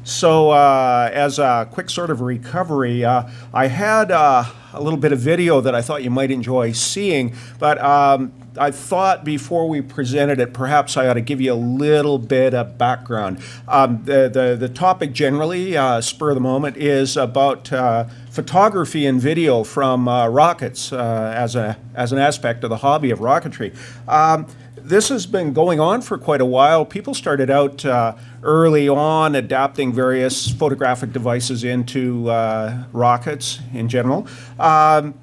As a quick sort of recovery, I had a little bit of video that I thought you might enjoy seeing, but I thought before we presented it, perhaps I ought to give you a little bit of background. The topic generally, spur of the moment, is about photography and video from rockets as an aspect of the hobby of rocketry. This has been going on for quite a while. People started out early on adapting various photographic devices into rockets in general.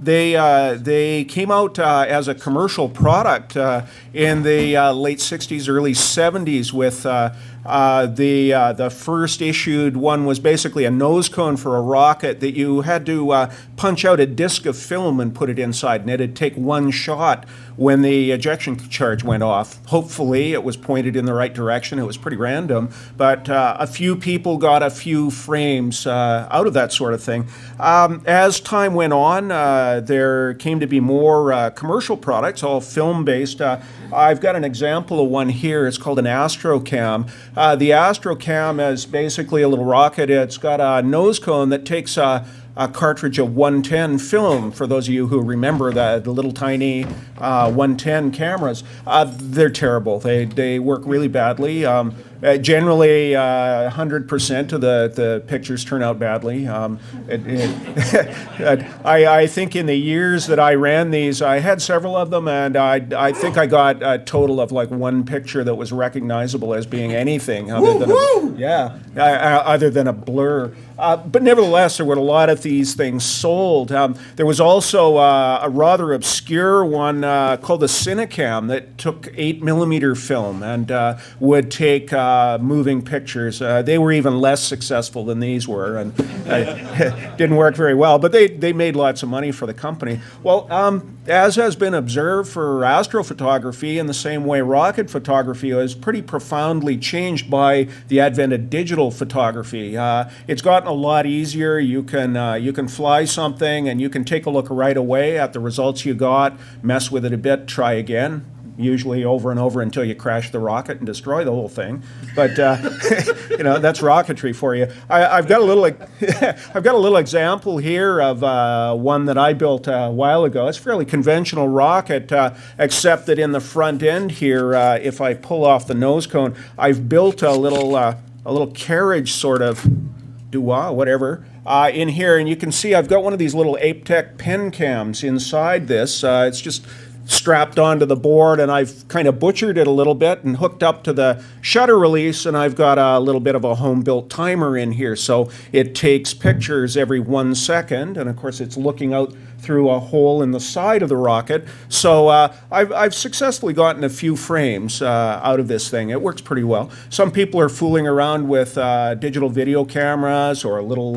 They came out as a commercial product in the late 60s, early 70s with the first issued one was basically a nose cone for a rocket that you had to punch out a disc of film and put it inside, and it'd take one shot when the ejection charge went off. Hopefully it was pointed in the right direction. It was pretty random, but a few people got a few frames out of that sort of thing. As time went on, there came to be more commercial products, all film-based. I've got an example of one here. It's called an Astrocam. The Astrocam is basically a little rocket. It's got a nose cone that takes a cartridge of 110 film, for those of you who remember the little tiny 110 cameras. They're terrible. They work really badly. Generally, 100% of the pictures turn out badly. I think in the years that I ran these, I had several of them, and I think I got a total of like one picture that was recognizable as being anything other than a blur. But nevertheless, there were a lot of these things sold. There was also a rather obscure one called the Cinecam that took 8mm film and would take moving pictures. They were even less successful than these were, and didn't work very well, but they made lots of money for the company. Well, as has been observed for astrophotography, in the same way rocket photography was pretty profoundly changed by the advent of digital photography. It's gotten a lot easier. You can fly something and you can take a look right away at the results you got, mess with it a bit, try again, usually over and over until you crash the rocket and destroy the whole thing. But that's rocketry for you. I've got a little example here of one that I built a while ago. It's a fairly conventional rocket, except that in the front end here, if I pull off the nose cone, I've built a little carriage sort of whatever, in here, and you can see I've got one of these little Aptec pen cams inside this. It's just strapped onto the board, and I've kind of butchered it a little bit and hooked up to the shutter release, and I've got a little bit of a home-built timer in here, so it takes pictures every 1 second, and of course it's looking out through a hole in the side of the rocket. So I've successfully gotten a few frames out of this thing. It works pretty well. Some people are fooling around with digital video cameras or little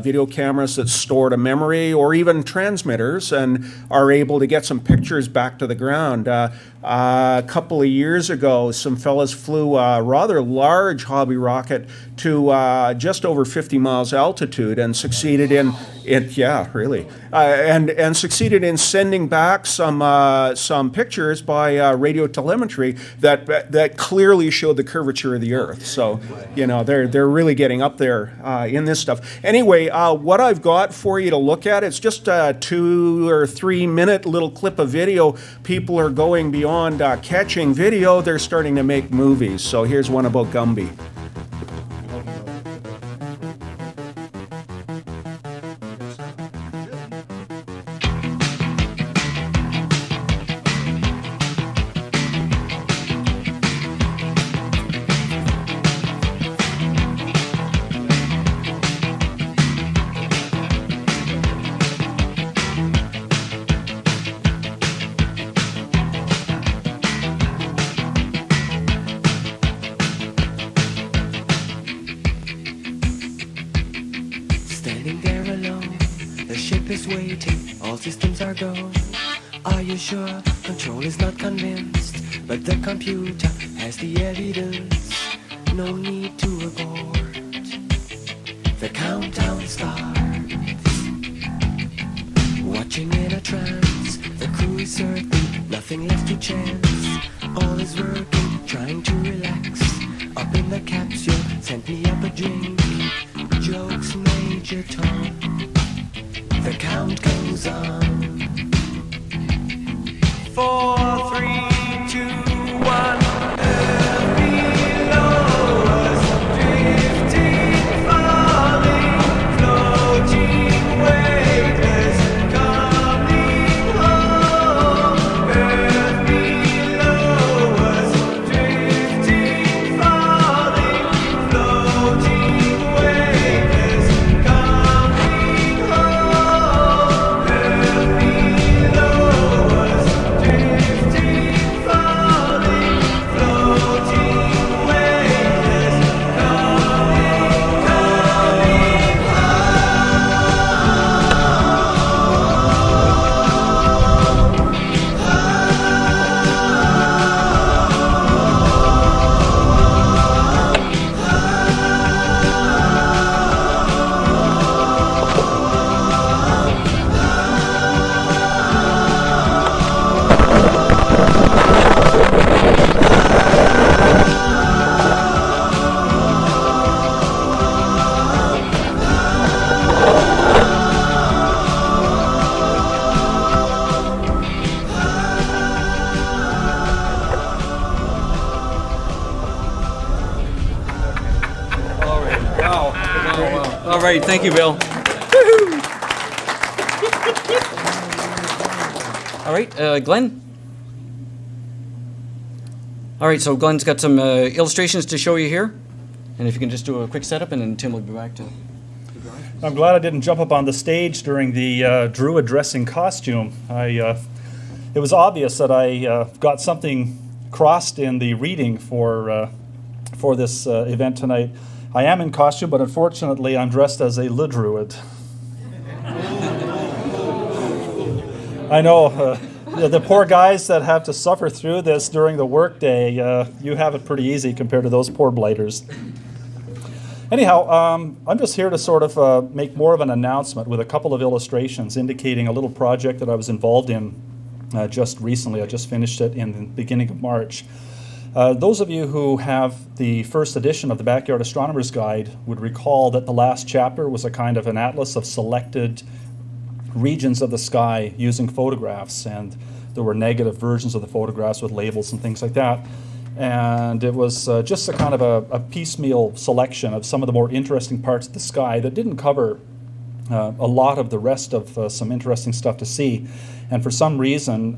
video cameras that store to memory, or even transmitters, and are able to get some pictures back to the ground. A couple of years ago, some fellas flew a rather large hobby rocket to just over 50 miles altitude and succeeded in and succeeded in sending back some pictures by radio telemetry that clearly showed the curvature of the Earth. So, they're really getting up there in this stuff. Anyway, what I've got for you to look at, it's just a 2 or 3 minute little clip of video. People are going beyond catching video, they're starting to make movies. So here's one about Gumby. Standing there alone, the ship is waiting, all systems are go. Are you sure? Control is not convinced, but the computer has the evidence. No need to abort. The countdown starts. Watching in a trance, the crew is certain, nothing left to chance. All is working, trying to relax. Up in the capsule, sent me up a drink. Jokes, Major Tom. The count goes on. 4, 3, 2, 1. Earth below us, drifting, falling, floating, weightless, coming home. Earth below us, drifting, falling, floating, weightless, coming home. Earth below us, drifting, falling, floating, weightless, All right, thank you, Bill. All right, Glenn. All right, so Glenn's got some illustrations to show you here. And if you can just do a quick setup, and then Tim will be back to... I'm glad I didn't jump up on the stage during the Druid dressing costume. It was obvious that I got something crossed in the reading for this event tonight. I am in costume, but unfortunately I'm dressed as a LeDrew. I know, the poor guys that have to suffer through this during the workday, you have it pretty easy compared to those poor blighters. Anyhow, I'm just here to sort of make more of an announcement with a couple of illustrations indicating a little project that I was involved in just recently. I just finished it in the beginning of March. Those of you who have the first edition of the Backyard Astronomer's Guide would recall that the last chapter was a kind of an atlas of selected regions of the sky using photographs, and there were negative versions of the photographs with labels and things like that. And it was just a kind of a piecemeal selection of some of the more interesting parts of the sky that didn't cover a lot of the rest of some interesting stuff to see. And for some reason,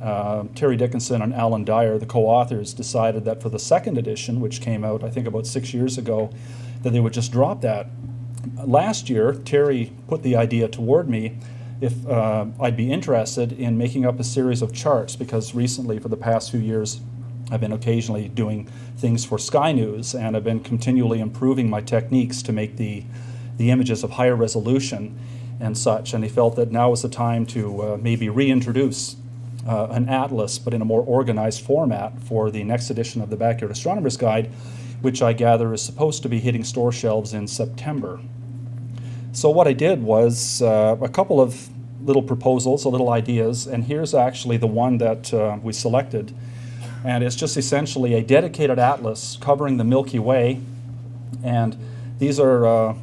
Terry Dickinson and Alan Dyer, the co-authors, decided that for the second edition, which came out I think about 6 years ago, that they would just drop that. Last year, Terry put the idea toward me if I'd be interested in making up a series of charts, because recently, for the past few years, I've been occasionally doing things for Sky News, and I've been continually improving my techniques to make the images of higher resolution and such. And he felt that now was the time to maybe reintroduce an atlas, but in a more organized format for the next edition of the Backyard Astronomer's Guide, which I gather is supposed to be hitting store shelves in September. So what I did was a couple of little proposals, little ideas, and here's actually the one that we selected. And it's just essentially a dedicated atlas covering the Milky Way. And these are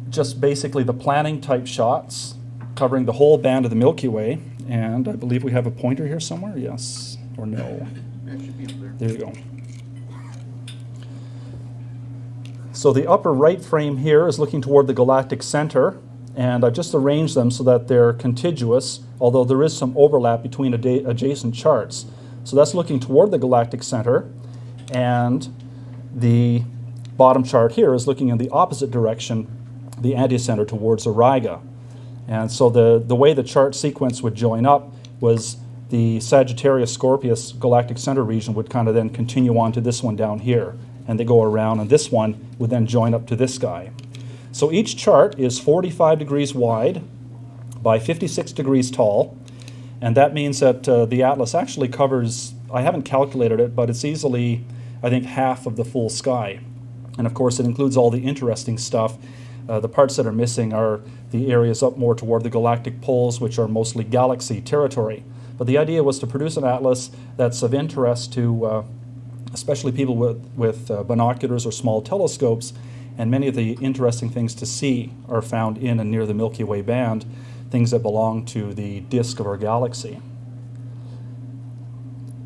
just basically the planning type shots covering the whole band of the Milky Way. And I believe we have a pointer here somewhere, yes or no? That should be up there. There you go. So the upper right frame here is looking toward the galactic center, and I've just arranged them so that they're contiguous, although there is some overlap between adjacent charts. So that's looking toward the galactic center, and the bottom chart here is looking in the opposite direction, the anticenter towards Auriga. And so the way the chart sequence would join up was the Sagittarius-Scorpius galactic center region would kind of then continue on to this one down here, and they go around, and this one would then join up to this guy. So each chart is 45 degrees wide by 56 degrees tall, and that means that the atlas actually covers, I haven't calculated it, but it's easily, I think, half of the full sky. And of course it includes all the interesting stuff. The parts that are missing are the areas up more toward the galactic poles, which are mostly galaxy territory. But the idea was to produce an atlas that's of interest to especially people with binoculars or small telescopes, and many of the interesting things to see are found in and near the Milky Way band, things that belong to the disk of our galaxy.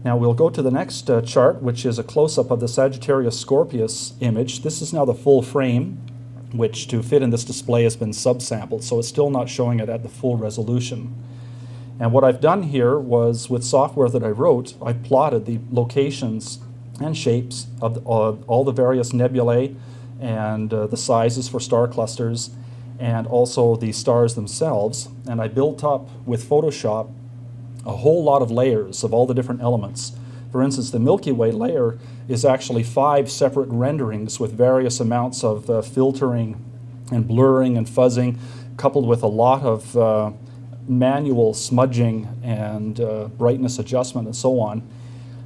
Now we'll go to the next chart, which is a close-up of the Sagittarius-Scorpius image. This is now the full frame, which to fit in this display has been subsampled, so it's still not showing it at the full resolution. And what I've done here was, with software that I wrote, I plotted the locations and shapes of all the various nebulae and the sizes for star clusters, and also the stars themselves. And I built up with Photoshop a whole lot of layers of all the different elements. For instance, the Milky Way layer is actually 5 separate renderings with various amounts of filtering and blurring and fuzzing, coupled with a lot of manual smudging and brightness adjustment and so on.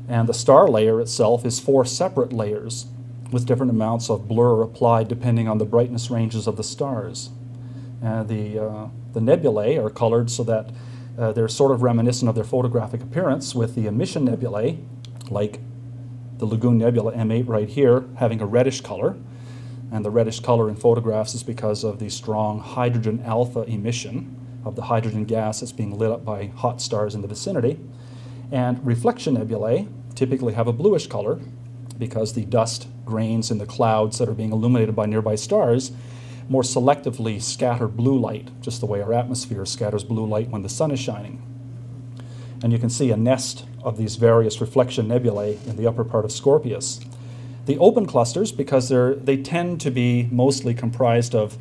And the star layer itself is 4 separate layers with different amounts of blur applied depending on the brightness ranges of the stars. And the nebulae are colored so that they're sort of reminiscent of their photographic appearance, with the emission nebulae, like the Lagoon Nebula M8 right here, having a reddish color. And the reddish color in photographs is because of the strong hydrogen alpha emission of the hydrogen gas that's being lit up by hot stars in the vicinity. And reflection nebulae typically have a bluish color because the dust grains in the clouds that are being illuminated by nearby stars more selectively scatter blue light, just the way our atmosphere scatters blue light when the sun is shining. And you can see a nest of these various reflection nebulae in the upper part of Scorpius. The open clusters, because they tend to be mostly comprised of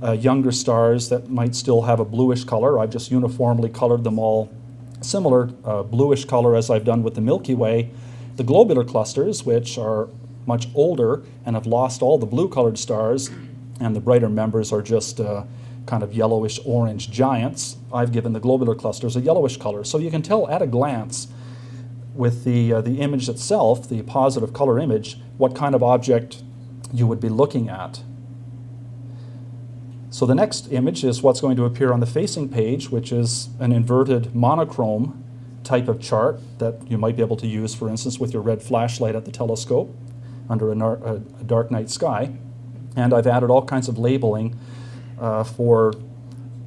younger stars that might still have a bluish color. I've just uniformly colored them all similar bluish color as I've done with the Milky Way. The globular clusters, which are much older and have lost all the blue-colored stars, and the brighter members are just kind of yellowish-orange giants, I've given the globular clusters a yellowish color. So you can tell at a glance with the image itself, the positive color image, what kind of object you would be looking at. So the next image is what's going to appear on the facing page, which is an inverted monochrome type of chart that you might be able to use, for instance, with your red flashlight at the telescope under a dark night sky. And I've added all kinds of labeling for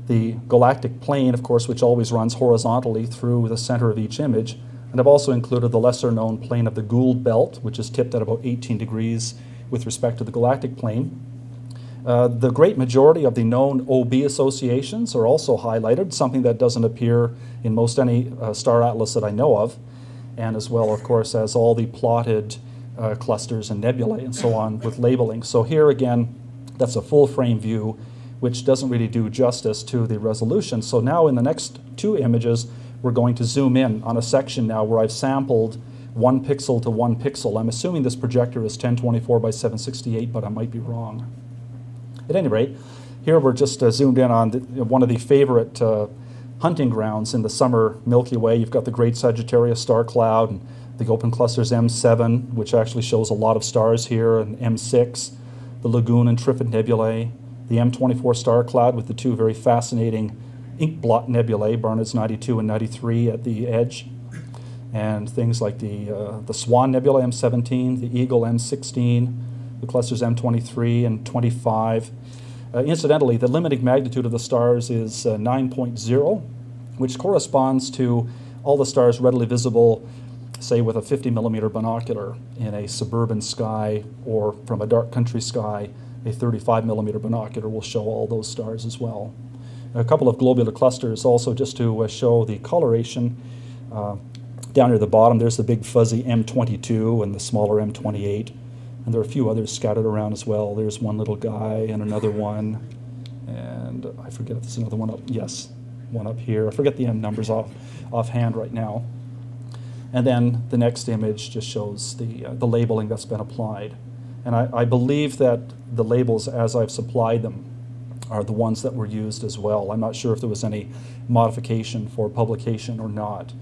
the galactic plane, of course, which always runs horizontally through the center of each image. And I've also included the lesser-known plane of the Gould belt, which is tipped at about 18 degrees with respect to the galactic plane. The great majority of the known OB associations are also highlighted, something that doesn't appear in most any star atlas that I know of, and as well, of course, as all the plotted clusters and nebulae and so on with labeling. So here again, that's a full frame view, which doesn't really do justice to the resolution. So now in the next 2 images, we're going to zoom in on a section now where I've sampled 1 pixel to 1 pixel. I'm assuming this projector is 1024 by 768, but I might be wrong. At any rate, here we're just zoomed in on one of the favorite hunting grounds in the summer Milky Way. You've got the Great Sagittarius star cloud and the open clusters M7, which actually shows a lot of stars here, and M6, the Lagoon and Trifid nebulae, the M24 star cloud with the two very fascinating ink blot nebulae, Barnard's 92 and 93 at the edge, and things like the Swan Nebula M17, the Eagle M16, the clusters M23 and 25. Incidentally, the limiting magnitude of the stars is 9.0, which corresponds to all the stars readily visible, say with a 50 millimeter binocular in a suburban sky, or from a dark country sky, a 35 millimeter binocular will show all those stars as well. A couple of globular clusters also, just to show the coloration. Down near the bottom, there's the big fuzzy M22 and the smaller M28. And there are a few others scattered around as well. There's one little guy and another one. And I forget if there's another one up. Yes, one up here. I forget the M numbers offhand right now. And then the next image just shows the labeling that's been applied. And I believe that the labels, as I've supplied them, are the ones that were used as well. I'm not sure if there was any modification for publication or not.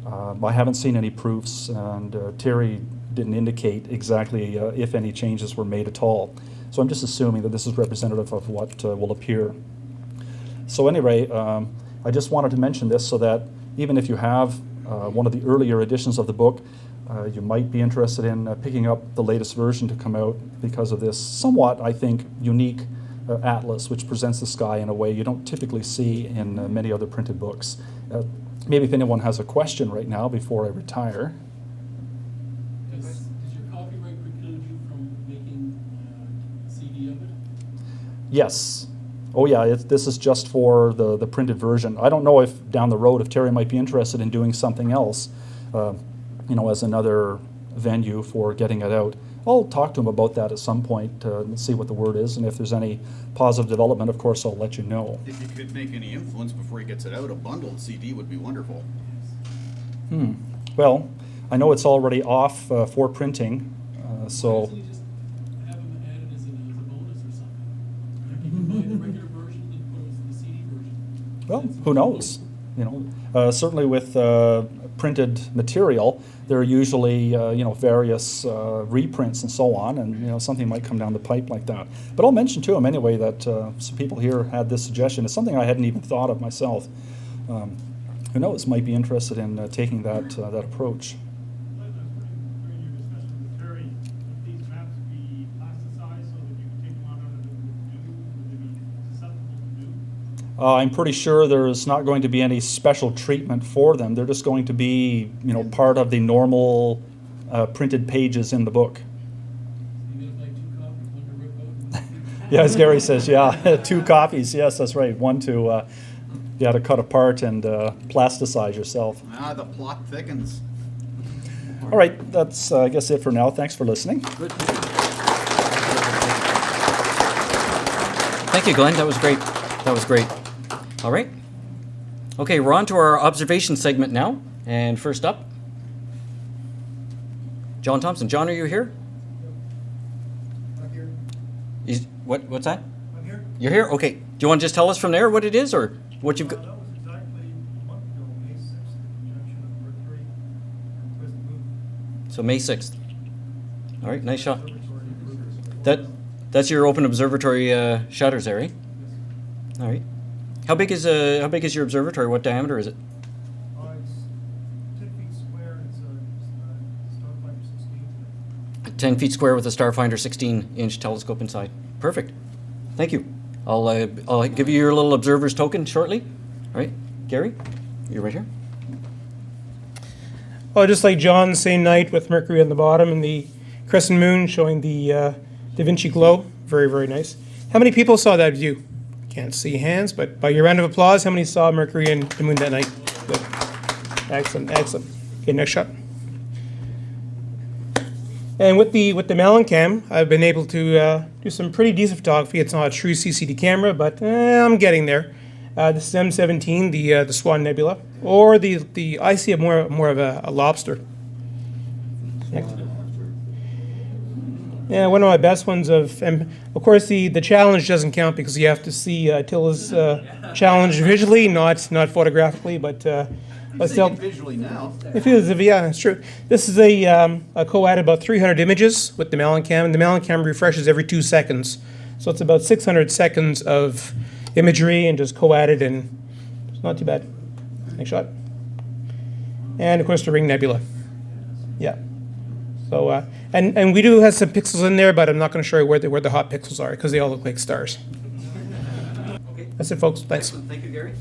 I haven't seen any proofs, and Terry didn't indicate exactly if any changes were made at all. So I'm just assuming that this is representative of what will appear. So anyway, I just wanted to mention this so that even if you have one of the earlier editions of the book, you might be interested in picking up the latest version to come out because of this somewhat, I think, unique atlas, which presents the sky in a way you don't typically see in many other printed books. Maybe if anyone has a question right now before I retire. Does your copyright preclude you from making a CD of it? Yes. Oh yeah, this is just for the printed version. I don't know if down the road, if Terry might be interested in doing something else, as another venue for getting it out. I'll talk to him about that at some point and see what the word is, and if there's any positive development, of course, I'll let you know. If you could make any influence before he gets it out, a bundled CD would be wonderful. Well, I know it's already off for printing, so... Why don't you just have them added as a bonus or something? You can buy the regular version and put it as the CD version. Well, who knows? Certainly with printed material, there are usually various reprints and so on, and something might come down the pipe like that. But I'll mention to him anyway that some people here had this suggestion. It's something I hadn't even thought of myself. Who knows? Might be interested in taking that approach. During your discussion with Terry, would these maps be plasticized so that you can take them out under the new? Would they be susceptible to new? I'm pretty sure there's not going to be any special treatment for them. They're just going to be, part of the normal printed pages in the book. You gonna buy 2 copies, one to rip out? Yeah, as Gary says, 2 copies. Yes, that's right. One to cut apart and plasticize yourself. The plot thickens. All right, that's I guess it for now. Thanks for listening. Good. Thank you, Glenn. That was great. All right. Okay, we're on to our observation segment now. And first up, John Thompson. John, are you here? I'm here. What's that? I'm here. You're here? Okay. Do you want to just tell us from there what it is or what you've got? That was exactly a month ago, May 6th, at the junction of Rocketry and Crescent Moon. So May 6th. All right, nice shot. Observatory. That's your open observatory shutters there, eh? All right. How big is your observatory? What diameter is it? It's 10 feet square. It's a Starfinder 16. 10 feet square with a Starfinder 16-inch telescope inside. Perfect. Thank you. I'll give you your little observer's token shortly. All right, Gary, you're right here. Oh, just like John, same night with Mercury on the bottom and the crescent moon showing the Da Vinci glow. Very, very nice. How many people saw that view? Can't see hands, but by your round of applause, how many saw Mercury and the moon that night? Good. Excellent, excellent. Okay, next shot. And with the Malin cam, I've been able to do some pretty decent photography. It's not a true CCD camera, but I'm getting there. This is M17, the Swan Nebula, or the I see more of a lobster. Yeah, one of my best ones and of course the challenge doesn't count because you have to see Attila's challenge visually, not photographically, but still. Visually now. It feels, yeah, it's true. This is a co-add about 300 images with the Mellencam, and the Mellencam refreshes every 2 seconds. So it's about 600 seconds of imagery and just co-added, and it's not too bad. Nice shot. And of course the Ring Nebula. Yeah. So, and we do have some pixels in there, but I'm not going to show you where the hot pixels are because they all look like stars. Okay. That's it, folks. Thanks. Thank you, Gary.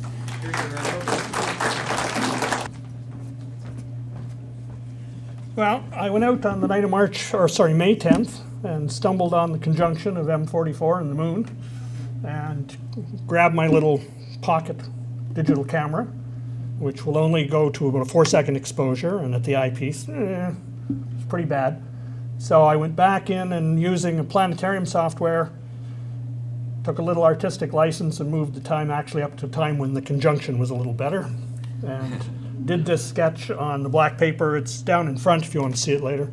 Well, I went out on the night of May 10th, and stumbled on the conjunction of M44 and the moon, and grabbed my little pocket digital camera, which will only go to about a 4-second exposure, and at the eyepiece, it's pretty bad. So I went back in and using a planetarium software, took a little artistic license and moved the time actually up to a time when the conjunction was a little better, and did this sketch on the black paper. It's down in front if you want to see it later.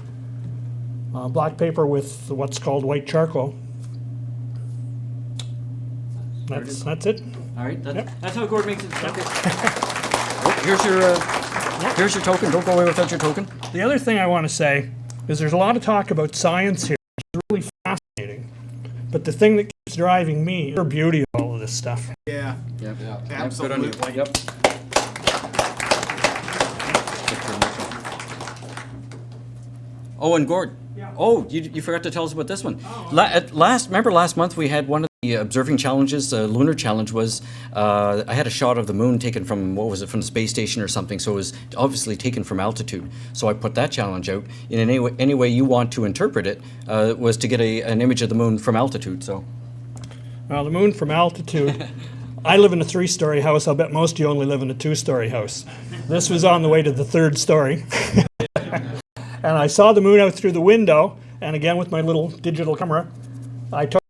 Black paper with what's called white charcoal. That's it. All right, Yep. that's how Gord makes it. Okay. Oh, here's your token. Don't go away without your token. The other thing I want to say is there's a lot of talk about science here. It's really fascinating. But the thing that keeps driving me is the beauty of all of this stuff. Yeah. Yep. Absolutely. Good on you. Yep. Oh, and Gord. Yeah. Oh, you forgot to tell us about this one. Remember last month we had one of the observing challenges. The lunar challenge was I had a shot of the moon taken from from the space station or something. So it was obviously taken from altitude. So I put that challenge out. In any way you want to interpret it was to get an image of the moon from altitude. So. Well, the moon from altitude. I live in a 3-story house. I'll bet most of you only live in a 2-story house. This was on the way to the 3rd story. And I saw the moon out through the window, and again with my little digital camera, I took